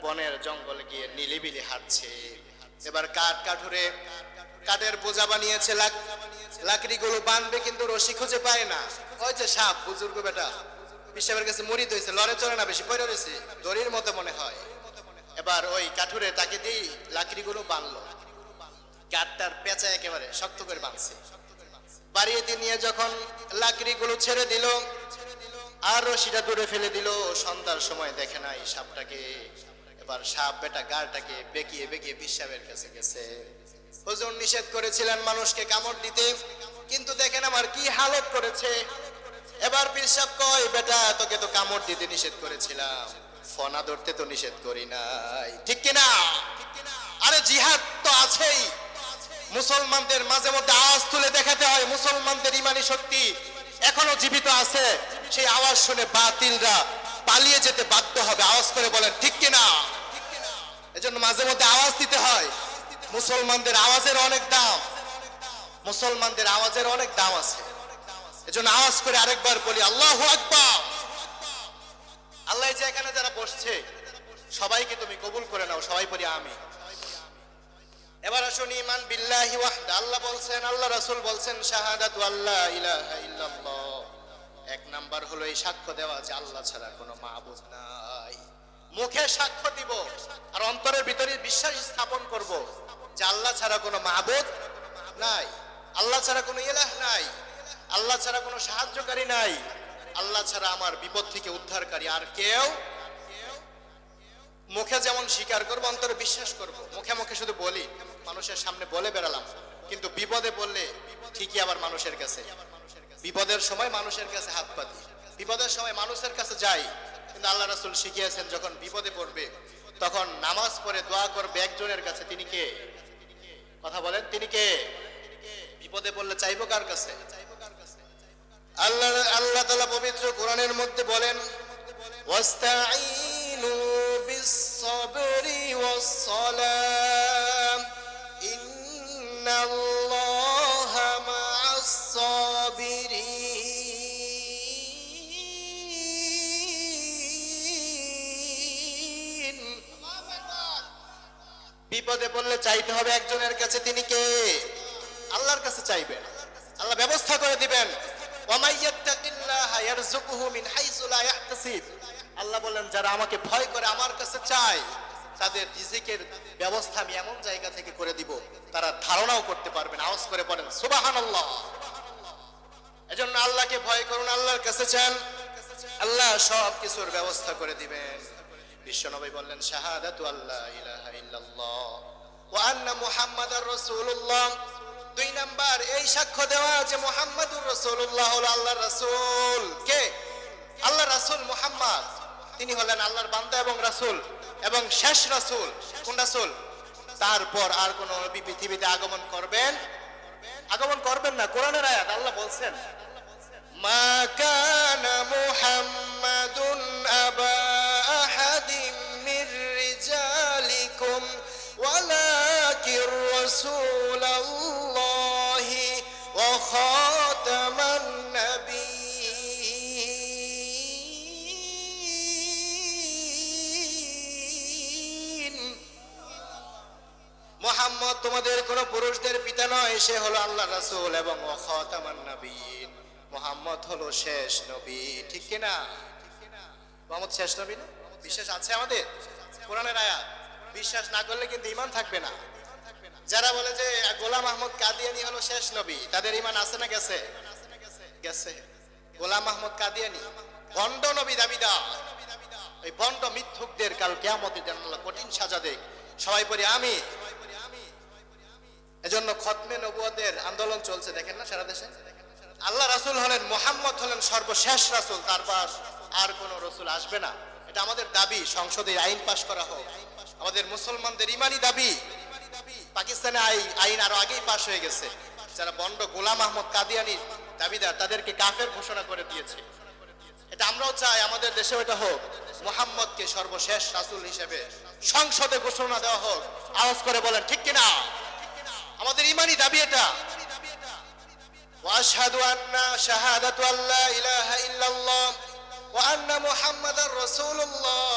বনের জঙ্গলে গিয়ে নিলিবিলি হাঁটছে। এবার কাঠুরে কাঠের বোঝা বানিয়েছে, লাকড়িগুলো বানবে কিন্তু রশি খুঁজে পায় না। ওই যে সাপ, বুজুর্গ বেটা পীর সাহেবের কাছে মুরিদ হয়েছে, লড়ে চড়ে না, বেশি পড়ে রয়েছে, দড়ির মতো মনে হয়। এবার ওই কাঠুরে তাকে দিয়ে লাকড়িগুলো বানলো, কাঠটার পেঁচা একেবারে শক্ত করে বানছে। বাড়িয়ে নিয়ে যখন লাকড়িগুলো ছেড়ে দিল আর রশিটা দূরে ফেলে দিল, সন্ধ্যার সময় দেখে নাই সাপটাকে। এবার সাপ বেটা গাড়টাকে বেঁকিয়ে বেঁকিয়ে পীর সাহেবের কাছে গেছে। হুজুর নিষেধ করেছিলেন মানুষকে কামড় দিতে, কিন্তু দেখেন আমার কি হালত করেছে। এবার পীর সাহেব কয়, বেটা তোকে তো কামড় দিতে নিষেধ করেছিলাম, ফনা ধরতে তো নিষেধ করি নাই, ঠিক কিনা? আরে জিহাদ তো আছেই। মুসলমানদের মাঝে মধ্যে আওয়াজ তুলে দেখাতে হয়, মুসলমানদের ইমানি শক্তি এখনো জীবিত আছে। সেই আওয়াজ শুনে বাতিলরা পালিয়ে যেতে বাধ্য হবে। আওয়াজ করে বলেন ঠিক কিনা? এজন্য মাঝে মধ্যে আওয়াজ দিতে হয়। মুসলমানদের আওয়াজের অনেক দাম, মুসলমানদের আওয়াজের অনেক দাম আছে। এজন্য আওয়াজ করে আরেকবার বলি আল্লাহু আকবার। আল্লাহ যে এখানে যারা বসছে সবাইকে তুমি কবুল করে নাও, সবাই বলি আমিন। এবার আসুন ঈমান বিল্লাহি ওয়াহদা। আল্লাহ বলছেন, আল্লাহ রাসূল বলছেন, শাহাদাতু আল্লা ইলাহা ইল্লাল্লাহ। এক নাম্বার হলো এই সাক্ষ্য দেওয়া যে আল্লাহ ছাড়া কোনো মাবুদ নাই। মুখে সাক্ষ্য দিব আর অন্তরের ভিতরে বিশ্বাস স্থাপন করব যে আল্লাহ ছাড়া কোনো মাবুদ নাই, আল্লাহ ছাড়া কোনো ইলাহ নাই, আল্লাহ ছাড়া কোনো সাহায্যকারী নাই, আল্লাহ ছাড়া আমার বিপদ থেকে উদ্ধারকারী আর কেউ। মুখে যেমন স্বীকার করবো, অন্তরে বিশ্বাস করব। মুখে মুখে শুধু বলি, মানুষের সামনে বলে বেড়ালাম, কিন্তু বিপদে বললে ঠিকই আবার মানুষের কাছে, বিপদের সময় মানুষের কাছে হাত পাতি, বিপদের সময় মানুষের কাছে যাই। কিন্তু আল্লাহ রাসূল শিখিয়েছেন যখন বিপদে পড়বে তখন নামাজ পড়ে দোয়া করবে একজনের কাছে। তিনি কে? কথা বলেন, তিনি কে? বিপদে পড়লে চাইবো কার কাছে? আল্লাহ তাআলা পবিত্র কোরআনের মধ্যে বলেন, ওয়াস্তাঈনু বিস-সাবরি ওয়াস-সালাম ইন্নাল্লাহা মা'আস-সাবিরিন। বিপদে পড়লে চাইতে হবে একজনের কাছে। তিনি কে? আল্লাহর কাছে চাইবেন, আল্লাহ ব্যবস্থা করে দিবেন। ওয়া মাইয়াত্তাকিল্লাহা ইয়ারযুকুহু মিন হাইসু লা ইয়াহতাসিব। আল্লাহ বলেন, যারা আমাকে ভয় করে আমার কাছে চায় তাদের রিজিকের ব্যবস্থা আমি এমন জায়গা থেকে করে দিব তারা ধারণাও করতে পারবে না। আওয়াজ করে বলেন সুবহানাল্লাহ। এজন্য আল্লাহকে ভয় করুন, আল্লাহর কাছে চান, আল্লাহ সব কিছুর ব্যবস্থা করে দিবেন। বিশ্বনবী বললেন, শাহাদাতু আল্লা ইলাহা ইল্লাল্লাহ ওয়া আন্না মুহাম্মাদার রাসূলুল্লাহ। দুই নাম্বার এই সাক্ষ্য দেওয়া যে মুহাম্মাদুর রাসূলুল্লাহ হলো আল্লাহর রাসূল। কে? আল্লাহর রাসূল মুহাম্মদ। তিনি হলেন আল্লাহর বান্দা এবং রাসূল এবং শেষ রাসূল। কোন রাসূল? তারপর আর কোন নবী পৃথিবীতে আগমন করবেন না। কোরআনের আয়াত, আল্লাহ বলছেন, মা কানা মুহাম্মাদুন আবা আহাদিম মির রিজালিকুম ওয়ালাকির রাসূলুল্লাহি وخاتم النبيين মুহাম্মদ তোমাদের কোন পুরুষদের পিতা নয়, সে হলো আল্লাহ রাসূল এবং খাতামান নবীন, মুহাম্মদ হলো শেষ নবী। ঠিক কি না? মুহাম্মদ শেষ নবী না? বিশ্বাস আছে আমাদের? কোরআনের আয়াত। বিশ্বাস না করলে কিন্তু ঈমান থাকবে না। যারা বলে যে গোলাম আহমদ কাদিয়ানী হলো শেষ নবী, তাদের ঈমান আছে না গেছে? গেছে। গোলাম আহমদ কাদিয়ানী ভণ্ড নবী দাবিদার। এই ভণ্ড মিথ্যুকদের কাল কিয়ামতের দিন আল্লাহ কঠিন সাজা দেয়। সবাই পড়ি আমিন। এজন্য খতমে নবুয়তের আন্দোলন চলছে, দেখেন না সারা দেশে। আল্লাহ রাসূল হলেন, মুহাম্মদ হলেন সর্বশেষ রাসূল, তারপর আর কোন রাসূল আসবে না। এটা আমাদের দাবি, সংসদে আইন পাশ করা হোক। আমাদের মুসলমানদের ইমানি দাবি। পাকিস্তানে আইন আরো আগেই পাশ হয়ে গেছে। যারা বন্ড গোলাম আহমদ কাদিয়ানী দাবিদার, তাদেরকে কাফের ঘোষণা করে দিয়েছে। এটা আমরাও চাই আমাদের দেশে এটা হোক। মুহাম্মদকে সর্বশেষ রাসূল হিসেবে সংসদে ঘোষণা দেওয়া হোক। আওয়াজ করে বলেন ঠিক কিনা? আমাদের ইমানি দাবি এটা। ওয়াশহাদু আন্না শাহাদাতু আল্লা ইলাহা ইল্লাল্লাহ ওয়া আন্না মুহাম্মাদার রাসূলুল্লাহ,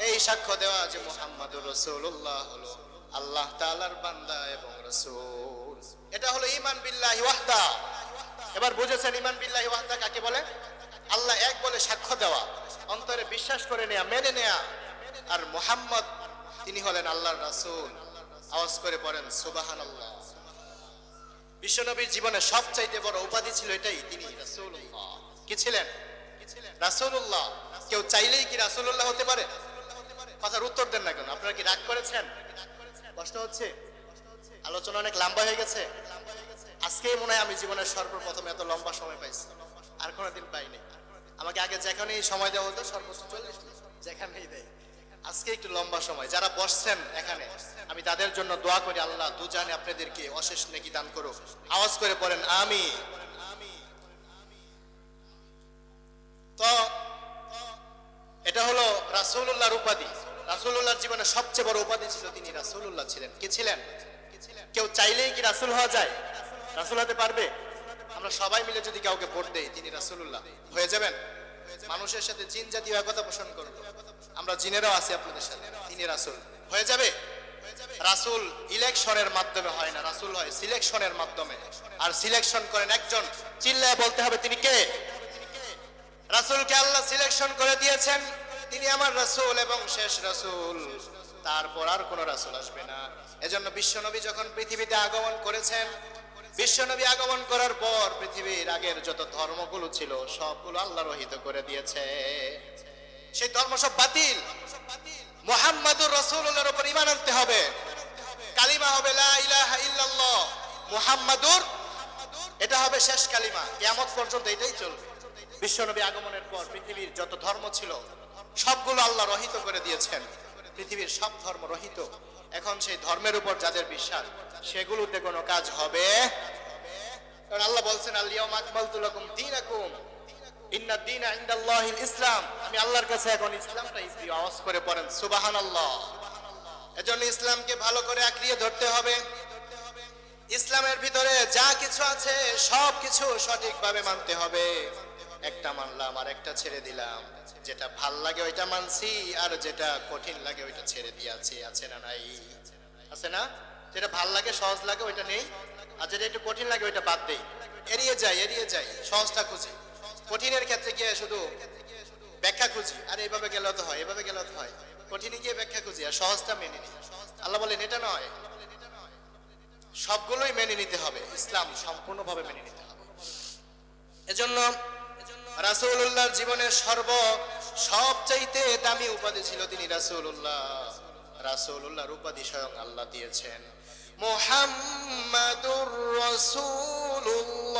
এই সাক্ষ্য দেওয়া যে মুহাম্মাদুর রাসূলুল্লাহ হলো আল্লাহ তাআলার বান্দা এবং রাসূল। এটা হলো ঈমান বিল্লাহি ওয়াহদা। এবার বুঝেছেন ঈমান বিল্লাহি ওয়াহদা কাকে বলে? আল্লাহ এক বলে সাক্ষ্য দেওয়া, অন্তরে বিশ্বাস করে নেয়া, মেনে নেয়া। আর মুহাম্মদ তিনি হলেন আল্লাহর রাসূল। আওয়াজ করে পড়েন সুবহানাল্লাহ। বিশ্বনবীর জীবনে সবচাইতে বড় উপাধি ছিল এটাই, তিনি রাসূলুল্লাহ। কি ছিলেন? রাসূলুল্লাহ। কেউ চাইলেই কি রাসূলুল্লাহ হতে পারে? কথার উত্তর দেন না কেন? আপনারা কি রাগ করেছেন? কষ্ট হচ্ছে? আলোচনা অনেক লম্বা হয়ে গেছে। আজকেই মনে হয় আমি জীবনের সর্বপ্রথম এত লম্বা সময় পাইছি, আর কোনোদিন পাইনি। আমাকে আগে যেখানেই সময় দেওয়া হতো সর্বোচ্চ 40 মিনিট, যেখানেই দেয়। আজকে একটু লম্বা সময়। যারা বসছেন এখানে, আমি তাদের জন্য দোয়া করি, আল্লাহ দুজানে আপনাদেরকে অশেষ নেকি দান করুক। আওয়াজ করে পড়েন আমিন। তো এটা হলো রাসূলুল্লাহর উপাধি। রাসূলুল্লাহর জীবনে সবচেয়ে বড় উপাধি ছিল তিনি রাসূলুল্লাহ ছিলেন। কি ছিলেন? কেউ চাইলেই কি রাসূল হওয়া যায়? রাসূল হতে পারবে? আমরা সবাই মিলে যদি কাউকে ভোট দেই তিনি রাসূলুল্লাহ, হয়ে যাবেন? মানুষের সাথে জিন জাতীয় একতা পোষণ করব, আমরা জিনেরাও আছি আপনাদের সাথে, তিনি রাসূল হয়ে যাবে? রাসূল ইলেকশনের মাধ্যমে হয় না, রাসূল হয় সিলেকশনের মাধ্যমে। আর সিলেকশন করেন একজন, চিল্লায় বলতে হবে তিনি কে? রাসূলকে আল্লাহ সিলেকশন করে দিয়েছেন, তিনি আমার রাসূল এবং শেষ রাসূল, তারপর আর কোন রাসূল আসবে না। এজন্য বিশ্বনবী যখন পৃথিবীতে আগমন করেছেন, বিশ্বনবী আগমন করার পর পৃথিবীর আগের যত ধর্মগুলো ছিল সবগুলো আল্লাহ রহিত করে দিয়েছে। সেই ধর্ম সব বাতিল। মুহাম্মাদুর রাসূলুল্লাহর উপর ঈমান আনতে হবে। কালিমা হবে লা ইলাহা ইল্লাল্লাহ মুহাম্মাদুর, এটা হবে শেষ কালিমা, কিয়ামত পর্যন্ত এটাই চলবে। বিশ্বনবী আগমনের পর পৃথিবীর যত ধর্ম ছিল সবগুলো আল্লাহ রহিত করে দিয়েছেন। পৃথিবীর সব ধর্ম রহিত। এখন সেই ধর্মের উপর যাদের বিশ্বাস, সেগুলোতে কোনো কাজ হবে। কারণ আল্লাহ বলছেন আল ইয়াউমা আকমালতু লাকুম দীনাকুম ইন্নাদ দীনা ইনদাল্লাহিল ইসলাম, আমি আল্লাহর কাছে এখন ইসলামটাই প্রিয়। আওয়াজ করে পড়েন সুবহানাল্লাহ। এজন্য ইসলামকে ভালো করে আঁকড়িয়ে ধরতে হবে। ইসলামের ভিতরে যা কিছু আছে সব কিছু সঠিকভাবে মানতে হবে। একটা মানলাম আর একটা ছেড়ে দিলাম, যেটা ভাল লাগে ওইটা মানছি, আর যেটা কঠিন লাগে ওইটা ছেড়ে দিয়েছি। আছে না নাই? আছে না? যেটা ভাল লাগে সহজ লাগে ওইটা নেই, আর যেটা একটু কঠিন লাগে ওইটা বাদ দেই, এড়িয়ে যাই, সহজটা খুঁজি। কঠিনের ক্ষেত্রে গিয়ে শুধু ব্যাখ্যা খুঁজি, আর এইভাবে গেলেও তো হয়, এভাবে গেলেও তো হয়। কঠিনে গিয়ে ব্যাখ্যা খুঁজি আর সহজটা মেনে নিই। আল্লাহ বলেন এটা নয়, সবগুলোই মেনে নিতে হবে, ইসলাম সম্পূর্ণভাবে মেনে নিতে হবে। এজন্য রাসূলুল্লাহর জীবনের সবচাইতে দামি উপাধি ছিল তিনি রাসূলুল্লাহ। রাসূলুল্লাহর উপাধি স্বয়ং আল্লাহ দিয়েছেন, মুহাম্মাদুর রাসূলুল্লাহ।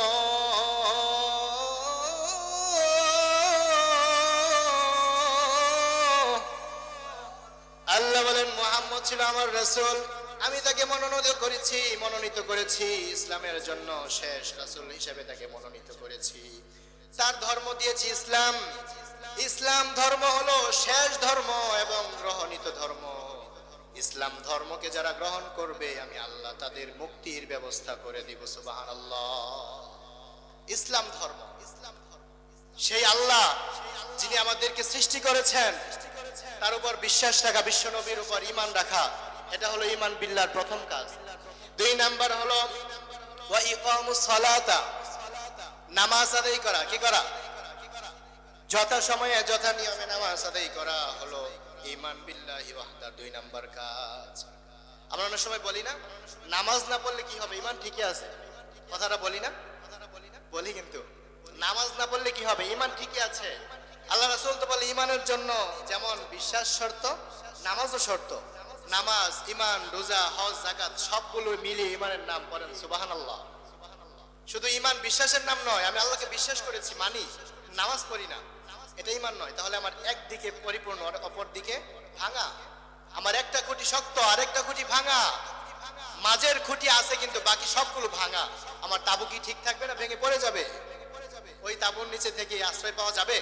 আল্লাহ বলেন মুহাম্মদ ছিল আমার রাসূল, আমি তাকে মনোনীত করেছি ইসলামের জন্য, শেষ রাসূল হিসেবে তাকে মনোনীত করেছি। তার ধর্ম দিয়েছি ইসলাম। ইসলাম ধর্ম হলো শেষ ধর্ম এবং গ্রহণীত ধর্ম। ইসলাম ধর্মকে যারা গ্রহণ করবে আমি আল্লাহ তাদের মুক্তির ব্যবস্থা করে দিব। সুবহানাল্লাহ। ইসলাম ধর্ম। সেই আল্লাহ যিনি আমাদেরকে সৃষ্টি করেছেন তার উপর বিশ্বাস রাখা, বিশ্ব নবীর উপর ঈমান রাখা, এটা হলো ঈমান বিল্লাহর প্রথম কাজ। 2 নাম্বার হলো ওয়া ইকামুস সালাতা, নামাজ আদায় করা। কি করা? যথা সময়ে যথা নিয়মে নামাজ আদায় করা হলো ঈমান বিল্লাহি ওয়াহদা 2 নাম্বার কাজ। আমরা অনেক সময় বলি না, নামাজ না পড়লে কি হবে, ঈমান ঠিকই আছে, কথাটা বলি না? বলি, কিন্তু নামাজ না পড়লে কি হবে, ঈমান ঠিকই আছে। আল্লাহ রাসূল তো বলে ঈমানের জন্য যেমন বিশ্বাস শর্ত, নামাজও শর্ত। নামাজ, ঈমান, রোজা, হজ, যাকাত সবগুলো মিলিয়ে ঈমানের নাম। পড়েন সুবহানাল্লাহ। শুধু ঈমান বিশ্বাসের নাম নয়, আমি আল্লাহকে বিশ্বাস করেছি মানি, নামাজ পড়ি না, এটা ঈমান নয়। তাহলে আমার একদিকে পরিপূর্ণ আর অপর দিকে ভাঙা। আমার একটা খুঁটি শক্ত, আরেকটা খুঁটি ভাঙা। মাঝের খুঁটি আছে কিন্তু বাকি সবগুলো ভাঙা। আমার তাবু কি ঠিক থাকবে না ভেঙে পড়ে যাবে? ওই তাবুর নিচে থেকে আশ্রয় পাওয়া যাবে?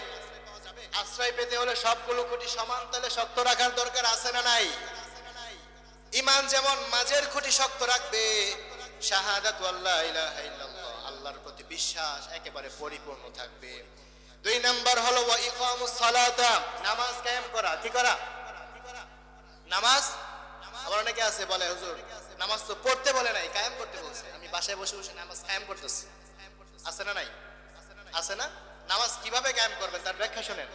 আশ্রয় পেতে হলে সবগুলো খুঁটি সমান তালে শক্ত রাখার দরকার আছে না নাই? ঈমান যেমন মাঝের খুঁটি শক্ত রাখবে, শাহাদাতু আল্লা ইলাহা ইল্লাল্লাহ, আল্লাহর প্রতি বিশ্বাস একেবারে পরিপূর্ণ থাকবে। 2 নাম্বার হলো ওয়া ইকামুস সালাতা, নামাজ কায়েম করা। কি করা? নামাজ। আবার অনেকে আছে বলে হুজুর নামাজ তো পড়তে বলে নাই, কায়েম করতে বলছে। আমি বাসায় বসে বসে নামাজ কায়েম করতেছি, আছে না নাই? আছে না? নামাজ কিভাবে কায়েম করবেন তার ব্যাখ্যা শুনেন।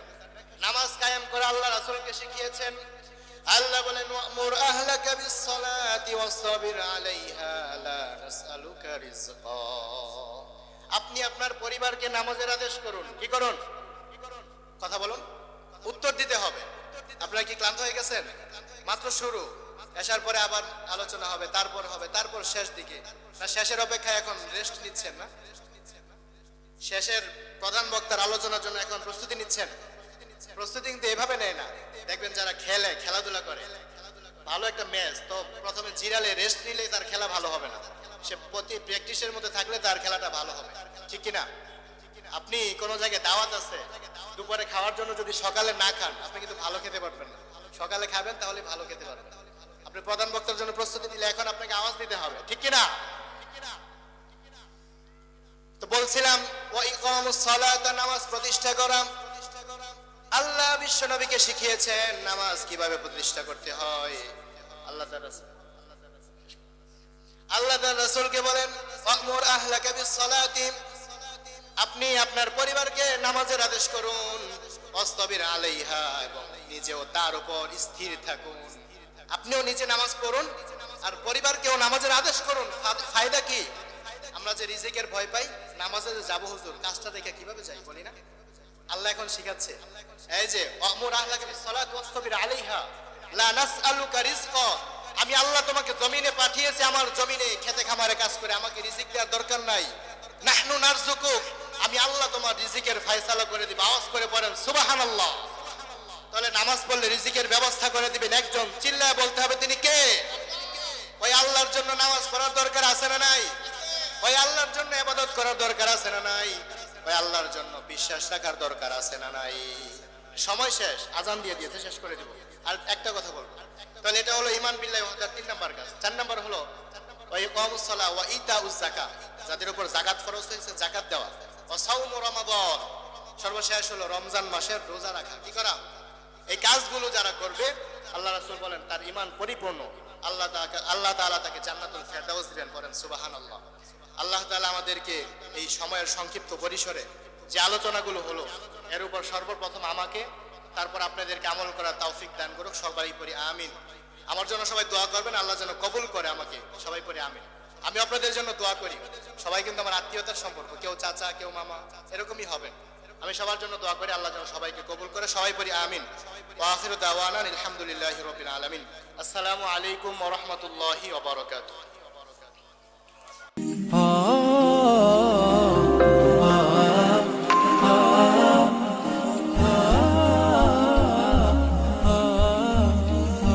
নামাজ কায়েম করে আল্লাহ রাসূলকে শিখিয়েছেন। আল্লাহ বলেন ওয়ামুর আহলাকা বিস-সালাতি ওয়াসতাবির আলাইহা লা নাসআলুকা রিজকা, আপনি আপনার পরিবারকে নামাজের আদেশ করুন। কি করুন? কথা বলুন, উত্তর দিতে হবে। আপনারা কি ক্লান্ত হয়ে গেছেন? মাত্র শুরু, এসার পরে আবার আলোচনা হবে, তারপর হবে, তারপর শেষ দিকে। না শেষের অপেক্ষায় এখন রেস্ট নিচ্ছেন? না, শেষের প্রধান বক্তার আলোচনার জন্য এখন প্রস্তুতি নিচ্ছেন। প্রস্তুতি কিন্তু এভাবে নেয় না। দেখবেন যারা খেলে, খেলাধুলা করে, ভালো একটা ম্যাচ তো প্রথমে জিরালে রেস্ট নিলে তার খেলা ভালো হবে না। সে প্রতি প্র্যাকটিসের মধ্যে থাকলে তার খেলাটা ভালো হবে, ঠিক কিনা? আপনি কোনো জায়গায় দাওয়াত আছে, দুপুরে খাওয়ার জন্য যদি সকালে না খান আপনি কিন্তু ভালো খেতে পারবেন না। সকালে খাবেন তাহলে ভালো খেতে পারবেন। আপনি প্রধান বক্তার জন্য প্রস্তুতি নিলে এখন আপনাকে আওয়াজ দিতে হবে, ঠিক কিনা? তো বলছিলাম ওয়া ইকামুস সালাত, নামাজ প্রতিষ্ঠা করা। আল্লাহ বিশ্ব নবীকে শিখিয়েছেন নামাজ কিভাবে প্রতিষ্ঠা করতে হয়। আল্লাহ তাআলা রাসূলকে বলেন ওয়ামুর আহলাকা বিস-সালাতি, আপনি আপনার পরিবারকে নামাজের আদেশ করুন। ওয়াসতাবির আলাইহা, এবং নিজেও তার উপর স্থির থাকুন। আপনিও নিজে নামাজ পড়ুন আর পরিবারকেও নামাজের আদেশ করুন। ফায়দা কি? আমরা যে রিজিকের ভয় পাই, নামাজে যে যাবো হুজুর, কাজটা দেখে কিভাবে যাই বলি না? আল্লাহ এখন শিখাচ্ছে, এই যে ওয়ামুর আহলাকা বিস-সালাতি ওয়াসতাবির আলাইহা লা নাসআলুকা রিজকা, আমি আল্লাহ তোমাকে জমিনে পাঠিয়েছি, আমার জমিনে খেতে খামারে কাজ করে, আমাকে রিজিক দেওয়ার দরকার নাই। নাহনু নারযুকুক, আমি আল্লাহ তোমার রিজিকের ফয়সালা করে দিব। আওয়াজ করে পড়েন সুবহানাল্লাহ। তাহলে নামাজ পড়লে রিজিকের ব্যবস্থা করে দিবেন একজন, চিল্লায় বলতে হবে তিনি কে? ওই আল্লাহর জন্য নামাজ পড়ার দরকার আছে না নাই? ওই আল্লাহর জন্য ইবাদত করার দরকার আছে না নাই? ওই আল্লাহর জন্য বিশ্বাস রাখার দরকার আছে না নাই? সময় শেষ, আজান দিয়ে দিয়েছে, শেষ করে দিব। আর একটা কথা বলবো, তাহলে এটা হলো ঈমান বিল্লাহি ওয়া 3 নাম্বার কাজ। 4 নাম্বার হলো ওয়া ইকামুস সালাহ ওয়া ইতাউজ যাকাত, যাদের উপর যাকাত ফরজ হয়েছে যাকাত দেওয়া। ওয়া সাওমু রমাদান, সর্বশেষ হলো রমজান মাসের রোজা রাখা। কি করা? এই কাজগুলো যারা করবে আল্লাহ রাসূল বলেন তার ঈমান পরিপূর্ণ। আল্লাহ তাআলা তাকে জান্নাতুল ফেরদাউস দিবেন। করেন সুবহানাল্লাহ। আল্লাহ তাআলা আমাদেরকে এই সময়ের সংক্ষিপ্ত পরিসরে যে আলোচনাগুলো হলো এর উপর সর্বপ্রথম আমাকে, তারপর আপনাদেরকে আমল করার তৌফিক দান করুক। সবাই পড়ি আমিন। আমার জন্য সবাই দোয়া করবেন, আল্লাহ যেন কবুল করে আমাকে। সবাই পড়ি আমিন। আমি আপনাদের জন্য দোয়া করি। সবাই কিন্তু আমার আত্মীয়তার সম্পর্ক, কেউ চাচা কেউ মামা, এরকমই হবেন। আমি সবার জন্য দোয়া করি, আল্লাহ যেন সবাইকে কবুল করে। সবাই পড়ি আমিন। ওয়া আখিরু দাওয়ানা আলহামদুলিল্লাহি রাব্বিল আলামিন। আসসালামু আলাইকুম ওয়া রাহমাতুল্লাহি ওয়া বারাকাতুহু।